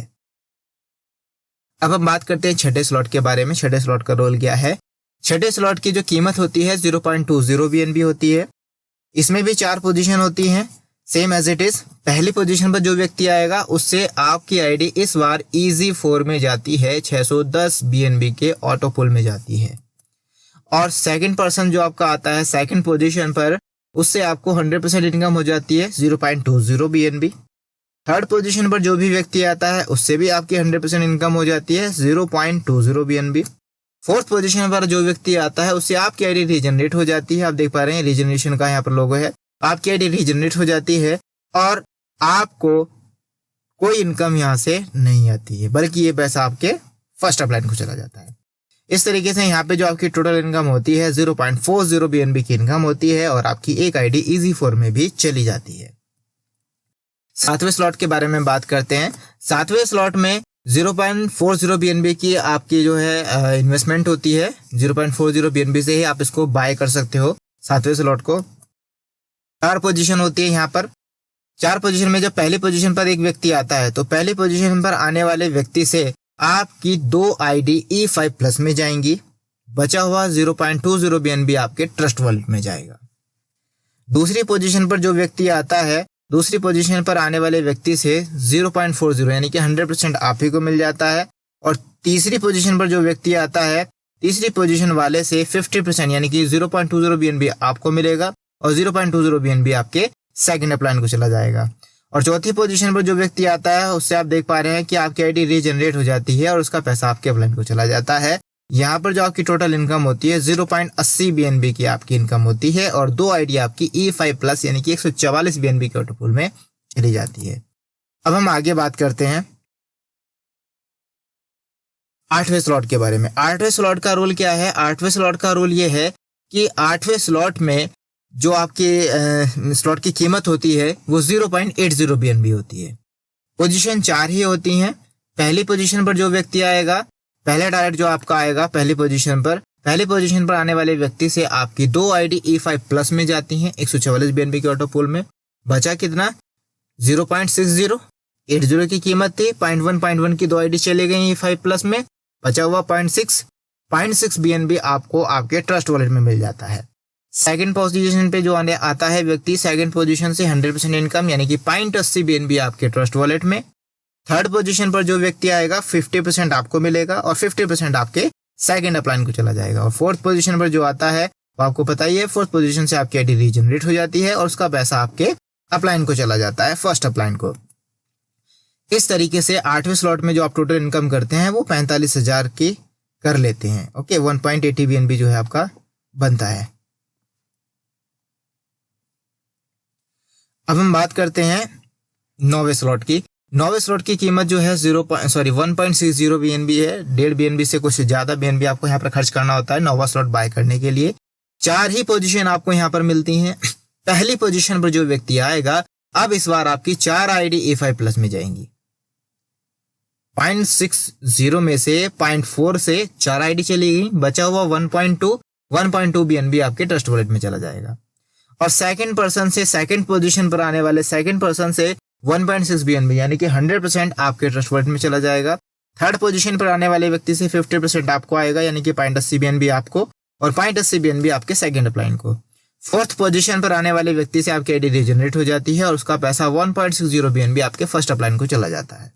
अब हम बात करते हैं छठे स्लॉट के बारे में। छठे स्लॉट का रोल क्या है। छठे स्लॉट की जो कीमत होती है 0.20 BNB होती है। इसमें भी 4 पोजीशन होती हैं, सेम एज इट इज। पहली पोजीशन पर जो व्यक्ति आएगा उससे आपकी आईडी इस बार इजी 4 में जाती है, 610 BNB के ऑटो पुल में जाती है। और सेकंड पर्सन जो आपका आता है सेकंड पोजीशन पर, उससे आपको 100% इनकम हो जाती है, 0.20 BNB। थर्ड पोजीशन पर जो भी व्यक्ति आता है उससे भी आपकी 100% इनकम हो जाती है, 0.20 BNB। फोर्थ पोजीशन पर जो व्यक्ति आता है उससे आपकी आईडी रीजनरेट हो जाती है। आप देख पा रहे हैं रीजनरेशन का यहाँ पर लोगो है। आपकी आईडी रीजनरेट हो जाती है और आपको कोई इनकम यहाँ से नहीं आती है, बल्कि ये पैसा आपके फर्स्ट अपलाइन को चला जाता है। इस तरीके से यहाँ पे जो आपकी टोटल इनकम होती है 0.40 BNB की इनकम होती है और आपकी एक आईडी इजी 4 में भी चली जाती है। सातवें स्लॉट के बारे में बात करते हैं। सातवें स्लॉट में 0.40 BNB की आपकी जो है इन्वेस्टमेंट होती है। 0.40 BNB से ही आप इसको बाय कर सकते हो सातवें स्लॉट को। 4 पोजीशन होती है यहाँ पर। 4 पोजीशन में जब पहली पोजीशन पर एक व्यक्ति आता है तो पहली पोजीशन पर आने वाले व्यक्ति से आपकी 2 आईडी E5 प्लस में जाएंगी। बचा हुआ 0.20 BNB आपके ट्रस्ट वॉलेट में जाएगा। दूसरी पोजीशन पर जो व्यक्ति आता है, दूसरी पोजीशन पर आने वाले व्यक्ति से 0.40 यानी कि 100% आप ही को मिल जाता है। और तीसरी पोजीशन पर जो व्यक्ति आता है, तीसरी पोजीशन वाले से 50% यानी कि 0.20 BNB आपको मिलेगा और 0.20 BNB आपके सेकंड अपलाइन को चला जाएगा। और चौथी पोजीशन पर जो व्यक्ति आता है उससे आप देख पा रहे हैं कि आपकी आईडी रीजनरेट हो जाती है और उसका पैसा आपके अपलाइन को चला जाता है। यहाँ पर जो आपकी टोटल इनकम होती है 0.80 BNB की आपकी इनकम होती है और 2 आईडी आपकी E5 प्लस यानी कि 144 BNB के ऑटो पुल में चली जाती है। अब हम आगे बात करते हैं 8वें स्लॉट के बारे में। 8वें स्लॉट का रूल क्या है? 8वें स्लॉट का रूल ये है कि 8वें स्लॉट में जो आपके स्लॉट की कीमत होती है वो 0.80 BNB होती है। पोजीशन 4 ही होती हैं। पहली पोजीशन पर जो व्यक्ति आएगा, पहला टारगेट जो आपका आएगा पहली पोजीशन पर आने वाले व्यक्ति से आपकी 2 आईडी E5 प्लस में जाती हैं 144 BNB के ऑटो पुल में। बचा कितना? 0.60। 80 की कीमत थी, 0.1 की 2 आईडी चले गई E5 प्लस में, बचा हुआ 0.6 BNB आपको आपके ट्रस्ट वॉलेट में मिल जाता है। सेकंड पोजीशन पे जो आने आता है व्यक्ति, सेकंड पोजीशन से 100% इनकम यानी कि 0.80 BNB आपके ट्रस्ट वॉलेट में। थर्ड पोजीशन पर जो व्यक्ति आएगा 50% आपको मिलेगा और 50% आपके सेकंड अपलाइन को चला जाएगा। और फोर्थ पोजीशन पर जो आता है वो आपको पता ही है, फोर्थ पोजीशन से आपकी आईडी रीजनरेट हो जाती है और उसका पैसा आपके अपलाइन को चला जाता है, फर्स्ट अपलाइन को। इस तरीके से 8वें स्लॉट में जो आप टोटल इनकम करते हैं वो 45,000 की कर लेते हैं। ओके, 1.80 BNB जो है आपका बनता है। अब हम बात करते हैं 9वें स्लॉट की। 9वें स्लॉट की कीमत जो है 1.60 BNB है। 1.5 BNB से कुछ ज्यादा BNB आपको यहाँ पर खर्च करना होता है 9वां स्लॉट बाय करने के लिए। 4 ही पोजीशन आपको यहाँ पर मिलती हैं। पहली पोजीशन पर जो व्यक्ति आएगा, अब इस बार आपकी 4 आईडी E5 प्लस में जाएंगी। 0.60 में से 0.4 से 4 आईडी चली गई, बचा हुआ 1.2 BNB आपके ट्रस्ट वॉलेट में चला जाएगा। और सेकंड पर्सन से, सेकंड पोजीशन पर आने वाले सेकंड पर्सन से 1.6 BNB यानी कि 100% आपके ट्रस्ट वॉलेट में चला जाएगा। थर्ड पोजीशन पर आने वाले व्यक्ति से 50% आपको आएगा यानी कि 0.80 BNB आपको और 0.80 BNB आपके सेकंड अपलाइन को। फोर्थ पोजीशन पर आने वाले व्यक्ति से आपकी आईडी रीजनरेट हो जाती है और उसका पैसा 1.60 BNB आपके फर्स्ट अपलाइन को चला जाता है।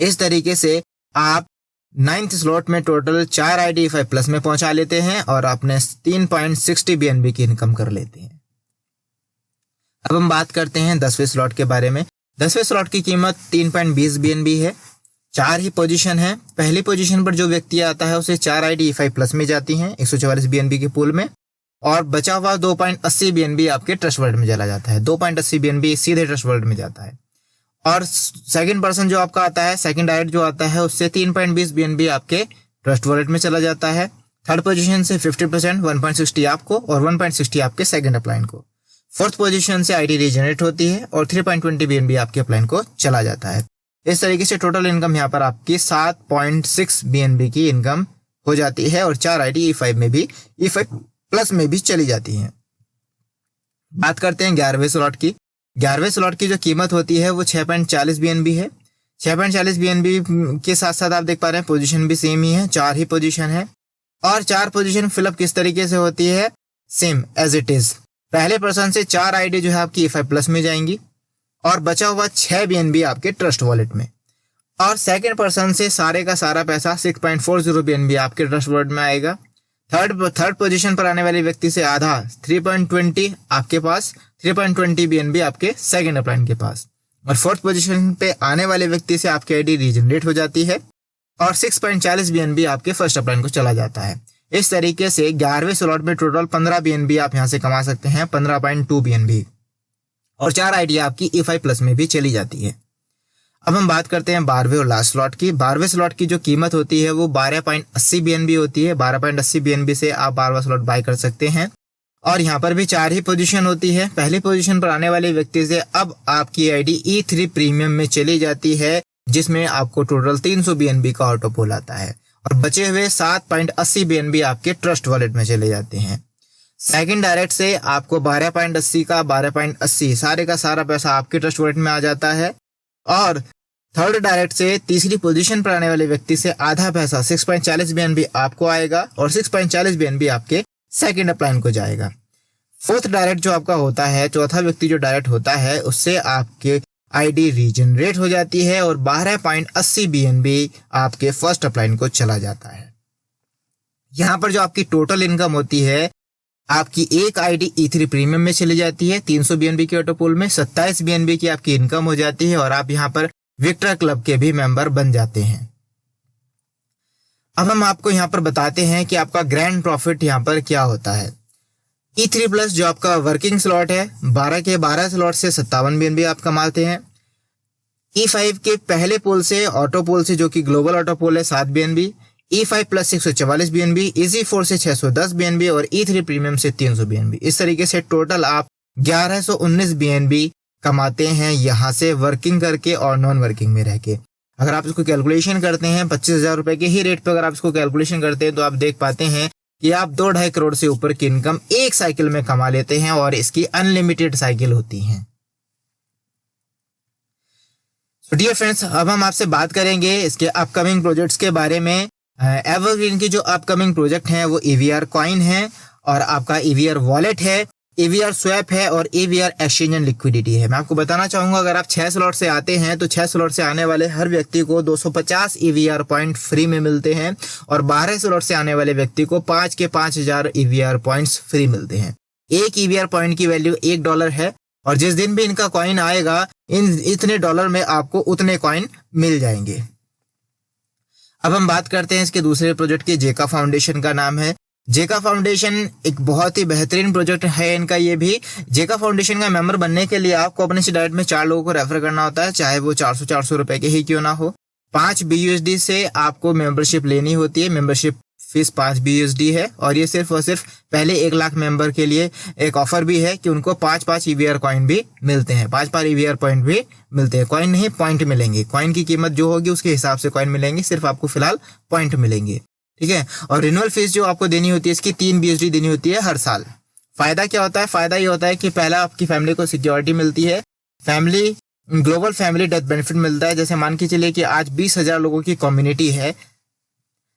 इस तरीके से आप 9th स्लॉट में टोटल 4 आईडी E5 प्लस में पहुंचा लेते हैं और आपने 3.60 BNB की इनकम कर लेते हैं। अब हम बात करते हैं 10वें स्लॉट के बारे में। 10वें स्लॉट की कीमत 3.20 BNB है। 4 ही पोजीशन है। पहली पोजीशन पर जो व्यक्ति आता है उसे 4 आईडी E5 प्लस में जाती हैं 144 BNB के पूल में और बचा हुआ 2.80 BNB आपके ट्रस्ट वॉलेट में चला जाता है। 2.80 BNB सीधे ट्रस्ट वॉलेट में जाता है। और सेकंड पर्सन जो आपका आता है, सेकंड डायरेक्ट जो आता है, उससे 3.20 BNB आपके ट्रस्ट वॉलेट में चला जाता है। थर्ड पोजीशन से 50% 1.60 आपको और 1.60 आपके सेकंड अपलाइन को। फोर्थ पोजीशन से आईडी रीजनरेट होती है और 3.20 BNB आपके अपलाइन को चला जाता है। इस तरीके से टोटल इनकम यहाँ पर आपकी 7.6 BNB की इनकम हो जाती है और 4 आईडी E5 में भी, E5 प्लस में भी चली जाती है। बात करते हैं 11वें स्लॉट की। 11वें स्लॉट की जो कीमत होती है वो 6.40 BNB है। 6.40 BNB के साथ साथ आप देख पा रहे हैं पोजीशन भी सेम ही है, 4 ही पोजीशन है और 4 पोजीशन फिलअप किस तरीके से होती है, सेम एज इट इज। पहले पर्सन से 4 आईडी जो है आपकी E5 प्लस में जाएंगी और बचा हुआ 6 BNB आपके ट्रस्ट वॉलेट में। और सेकंड पर्सन से सारे का सारा पैसा 6.40 BNB आपके ट्रस्ट वॉलेट में आएगा। थर्ड पोजीशन पर आने वाले व्यक्ति से आधा 3.20 आपके पास, 3.20 BNB आपके सेकंड अपलाइन के पास। और फोर्थ पोजीशन पे आने वाले व्यक्ति से आपकी आईडी रीजनरेट हो जाती है और 6.40 BNB आपके फर्स्ट अपलाइन को चला जाता है। इस तरीके से 11वें स्लॉट में टोटल 15 BNB आप यहाँ से कमा सकते हैं, 15.2 BNB। और 4 आईडी आपकी E5 प्लस में भी चली जाती है। अब हम बात करते हैं 12वें और लास्ट स्लॉट की। 12वें स्लॉट की जो कीमत होती है वो 12.80 BNB होती है। 12.80 BNB से आप 12वां स्लॉट बाय कर सकते हैं। और यहाँ पर भी 4 ही पोजीशन होती है। पहली पोजीशन पर आने वाले व्यक्ति से अब आपकी आईडी E3 प्रीमियम में चली जाती है, जिसमें आपको टोटल 300 BNB का ऑटो पोल आता है और बचे हुए 7.80 BNB आपके ट्रस्ट वॉलेट में चले जाते हैं। सेकंड डायरेक्ट से आपको 12.80 का 12.80 सारे का सारा पैसा आपके ट्रस्ट वॉलेट में आ जाता है। और थर्ड डायरेक्ट से तीसरी पोजीशन पर आने वाले व्यक्ति से आधा पैसा 6.40 BNB आपको आएगा और 6.40 BNB आपके सेकंड अपलाइन को जाएगा। फोर्थ डायरेक्ट जो आपका होता है, चौथा व्यक्ति जो डायरेक्ट होता है, उससे आपके आईडी रीजनरेट हो जाती है और 12.80 BNB आपके फर्स्ट अपलाइन को चला जाता है। यहाँ पर जो आपकी टोटल इनकम होती है, आपकी एक आईडी E3 प्रीमियम में चली जाती है 300 BNB के ऑटो पोल में, 27 BNB की आपकी इनकम हो जाती है और आप यहाँ पर विक्टर क्लब के भी मेंबर बन जाते हैं। अब हम आपको यहाँ पर बताते हैं कि आपका ग्रैंड प्रॉफिट यहाँ पर क्या होता है। E3 प्लस जो आपका वर्किंग स्लॉट है, 12 के 12 स्लॉट से 57 BNB आप कमाते हैं। E5 के पहले पोल से, ऑटो पोल से, जो कि ग्लोबल ऑटो पोल है, 7 BNB। E5 plus 644 BNB, EZ4 से 610 BNB और E3 प्रीमियम से 300 BNB। इस तरीके से टोटल आप 1119 BNB कमाते हैं यहाँ से वर्किंग करके और नॉन वर्किंग में रह के। अगर आप इसको कैलकुलेशन करते हैं 25,000 रुपए के ही रेट पे, अगर आप इसको कैलकुलेशन करते हैं तो आप देख पाते हैं कि आप 2-2.5 करोड़ से ऊपर की इनकम एक साइकिल में कमा लेते हैं और इसकी अनलिमिटेड साइकिल होती है। तो डियर फ्रेंड्स, अब हम आपसे बात करेंगे इसके अपकमिंग प्रोजेक्ट्स के बारे में। एवरग्रीन की जो अपकमिंग प्रोजेक्ट हैं वो EVR कॉइन है और आपका EVR वॉलेट है, EVR स्वैप है और EVR एक्सचेंज एंड लिक्विडिटी है। मैं आपको बताना चाहूंगा, अगर आप 6 स्लॉट से आते हैं तो 6 स्लॉट से आने वाले हर व्यक्ति को 250 EVR पॉइंट फ्री में मिलते हैं और 12 स्लॉट से आने वाले व्यक्ति को 5 के 5,000 EVR पॉइंट्स फ्री मिलते हैं। एक EVR पॉइंट की वैल्यू $1 है और जिस दिन भी इनका कॉइन आएगा, इतने डॉलर में आपको उतने कॉइन मिल जाएंगे। अब हम बात करते हैं इसके दूसरे प्रोजेक्ट की। जेका फाउंडेशन का नाम है। जेका फाउंडेशन एक बहुत ही बेहतरीन प्रोजेक्ट है इनका। ये भी जेका फाउंडेशन का मेंबर बनने के लिए आपको अपने से डायरेक्ट में 4 लोगों को रेफर करना होता है, चाहे वो 400 रुपए के ही क्यों ना हो। 5 BUSD से आपको मेंबरशिप लेनी होती है। मेंबरशिप फीस 5 BUSD है और ये सिर्फ और सिर्फ पहले 1 लाख मेंबर के लिए एक ऑफर भी है कि उनको 5-5 EVR कॉइन भी मिलते हैं, 5-5 EVR पॉइंट भी मिलते हैं। कॉइन नहीं, पॉइंट मिलेंगे। कॉइन की कीमत जो होगी उसके हिसाब से कॉइन मिलेंगे, सिर्फ आपको फिलहाल पॉइंट मिलेंगे, ठीक है। और रिन्यूअल फीस जो आपको देनी होती है इसकी 3 BUSD देनी होती है हर साल। फायदा क्या होता है? फायदा ये होता है कि पहला आपकी फैमिली को सिक्योरिटी मिलती है, ग्लोबल फैमिली डेथ बेनिफिट मिलता है। जैसे मान के चलिए कि आज 20,000 लोगों की कम्युनिटी है,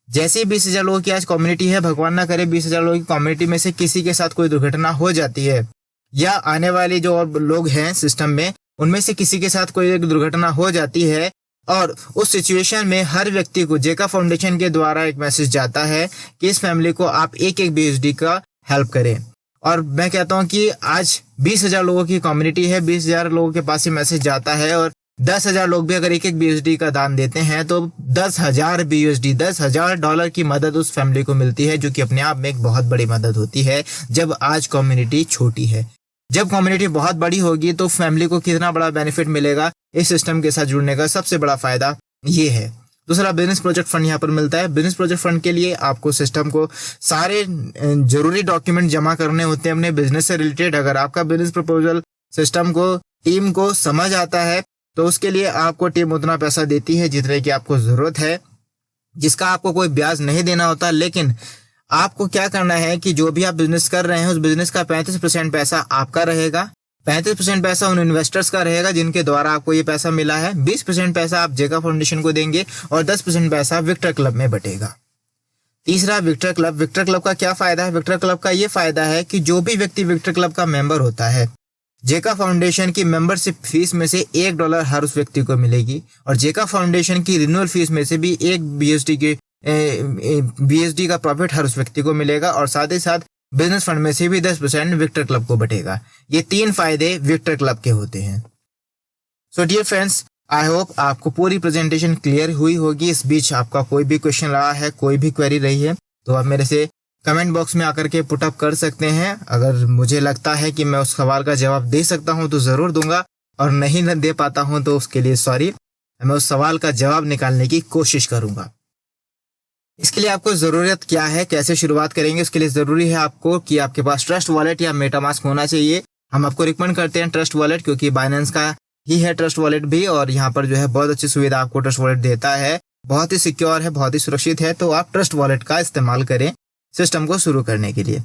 जैसे 20,000 लोगों की आज कम्युनिटी है, भगवान ना करे 20,000 लोगों की कम्युनिटी में से किसी के साथ कोई दुर्घटना हो जाती है या आने वाले जो और लोग हैं सिस्टम में उनमें से किसी के साथ कोई दुर्घटना हो जाती है और उस सिचुएशन में हर व्यक्ति को जेका फाउंडेशन के द्वारा एक मैसेज जाता है कि इस फैमिली को आप 1-1 BUSD का हेल्प करें। और मैं कहता हूं कि आज 20,000 लोगों की कम्युनिटी है, 20,000 लोगों के पास ये मैसेज जाता है और 10,000 लोग भी अगर 1-1 BUSD का दान देते हैं तो 10,000 BUSD, $10,000 की मदद उस फैमिली को मिलती है, जो कि अपने आप में एक बहुत बड़ी मदद होती है। जब आज कम्युनिटी छोटी है, जब कम्युनिटी बहुत बड़ी होगी तो फैमिली को कितना बड़ा बेनिफिट मिलेगा, इस सिस्टम के साथ जुड़ने का सबसे बड़ा फायदा ये है। दूसरा, बिजनेस प्रोजेक्ट फंड यहाँ पर मिलता है। बिजनेस प्रोजेक्ट फंड के लिए आपको सिस्टम को सारे जरूरी डॉक्यूमेंट जमा करने होते हैं अपने बिजनेस से रिलेटेड। अगर आपका बिजनेस प्रपोजल सिस्टम को, टीम को समझ आता है तो उसके लिए आपको टीम उतना पैसा देती है जितने की आपको जरूरत है, जिसका आपको कोई ब्याज नहीं देना होता। लेकिन आपको क्या करना है कि जो भी आप बिजनेस कर रहे हैं उस बिजनेस का 35% पैसा आपका रहेगा, 35% पैसा उन इन्वेस्टर्स का रहेगा जिनके द्वारा आपको ये पैसा मिला है, 20% पैसा आप जेका फाउंडेशन को देंगे और 10% पैसा विक्टर क्लब में बटेगा। तीसरा विक्टर क्लब। विक्टर क्लब का क्या फायदा है? विक्टर क्लब का ये फायदा है कि जो भी व्यक्ति विक्टर क्लब का मेंबर होता है, जेका फाउंडेशन की मेंबरशिप फीस में से $1 हर उस व्यक्ति को मिलेगी और जेका फाउंडेशन की रिन्यूअल फीस में से भी एक BSD का प्रॉफिट हर उस व्यक्ति को मिलेगा और साथ ही साथ बिजनेस फंड में से भी 10% विक्टर क्लब को बटेगा। ये 3 फायदे विक्टर क्लब के होते हैं। So dear friends, I hope आपको पूरी प्रेजेंटेशन क्लियर हुई होगी। इस बीच आपका कोई भी क्वेश्चन रहा है, कोई भी क्वेरी रही है, तो आप मेरे से कमेंट बॉक्स में आकर के पुट अप कर सकते हैं। अगर मुझे लगता है कि मैं उस सवाल का जवाब दे सकता हूं तो ज़रूर दूंगा और नहीं दे पाता हूं तो उसके लिए सॉरी। मैं उस सवाल का जवाब निकालने की कोशिश करूंगा। इसके लिए आपको ज़रूरत क्या है, कैसे शुरुआत करेंगे? उसके लिए ज़रूरी है आपको कि आपके पास ट्रस्ट वॉलेट या मेटामास्क होना चाहिए। हम आपको रिकमेंड करते हैं ट्रस्ट वॉलेट, क्योंकि बाइनेंस का ही है ट्रस्ट वॉलेट भी और यहाँ पर जो है बहुत अच्छी सुविधा आपको ट्रस्ट वॉलेट देता है, बहुत ही सिक्योर है, बहुत ही सुरक्षित है। तो आप ट्रस्ट वॉलेट का इस्तेमाल करें सिस्टम को शुरू करने के लिए।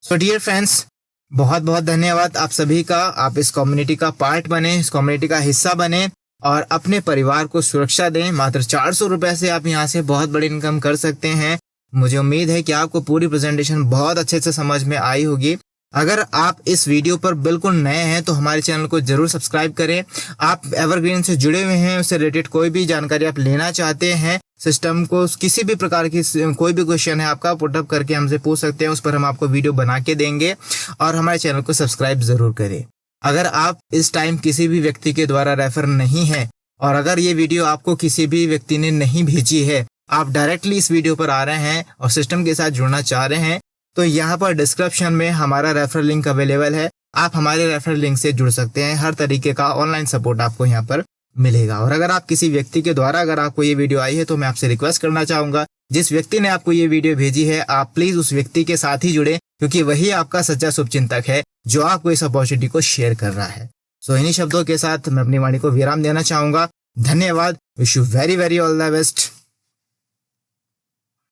सो डियर फ्रेंड्स, बहुत बहुत धन्यवाद आप सभी का। आप इस कम्युनिटी का पार्ट बने, इस कम्युनिटी का हिस्सा बने और अपने परिवार को सुरक्षा दें। मात्र 400 रुपए से आप यहाँ से बहुत बड़ी इनकम कर सकते हैं। मुझे उम्मीद है कि आपको पूरी प्रेजेंटेशन बहुत अच्छे से समझ में आई होगी। अगर आप इस वीडियो पर बिल्कुल नए हैं तो हमारे चैनल को जरूर सब्सक्राइब करें। आप एवरग्रीन से जुड़े हुए हैं, उससे रिलेटेड कोई भी जानकारी आप लेना चाहते हैं, सिस्टम को किसी भी प्रकार की कोई भी क्वेश्चन है आपका, पुटअप करके हमसे पूछ सकते हैं। उस पर हम आपको वीडियो बना के देंगे और हमारे चैनल को सब्सक्राइब जरूर करें। अगर आप इस टाइम किसी भी व्यक्ति के द्वारा रेफर नहीं है और अगर ये वीडियो आपको किसी भी व्यक्ति ने नहीं भेजी है, आप डायरेक्टली इस वीडियो पर आ रहे हैं और सिस्टम के साथ जुड़ना चाह रहे हैं, तो यहाँ पर डिस्क्रिप्शन में हमारा रेफरल लिंक अवेलेबल है। आप हमारे रेफरल लिंक से जुड़ सकते हैं। हर तरीके का ऑनलाइन सपोर्ट आपको यहाँ पर मिलेगा। और अगर आप किसी व्यक्ति के द्वारा अगर आपको ये वीडियो आई है तो मैं आपसे रिक्वेस्ट करना चाहूंगा, जिस व्यक्ति ने आपको ये वीडियो भेजी है आप प्लीज उस व्यक्ति के साथ ही जुड़े, क्योंकि वही आपका सच्चा शुभचिंतक है जो आपको इस अपॉर्चुनिटी को शेयर कर रहा है। सो इन्हीं शब्दों के साथ मैं अपनी वाणी को विराम देना चाहूंगा। धन्यवाद। Wish you very very all the best.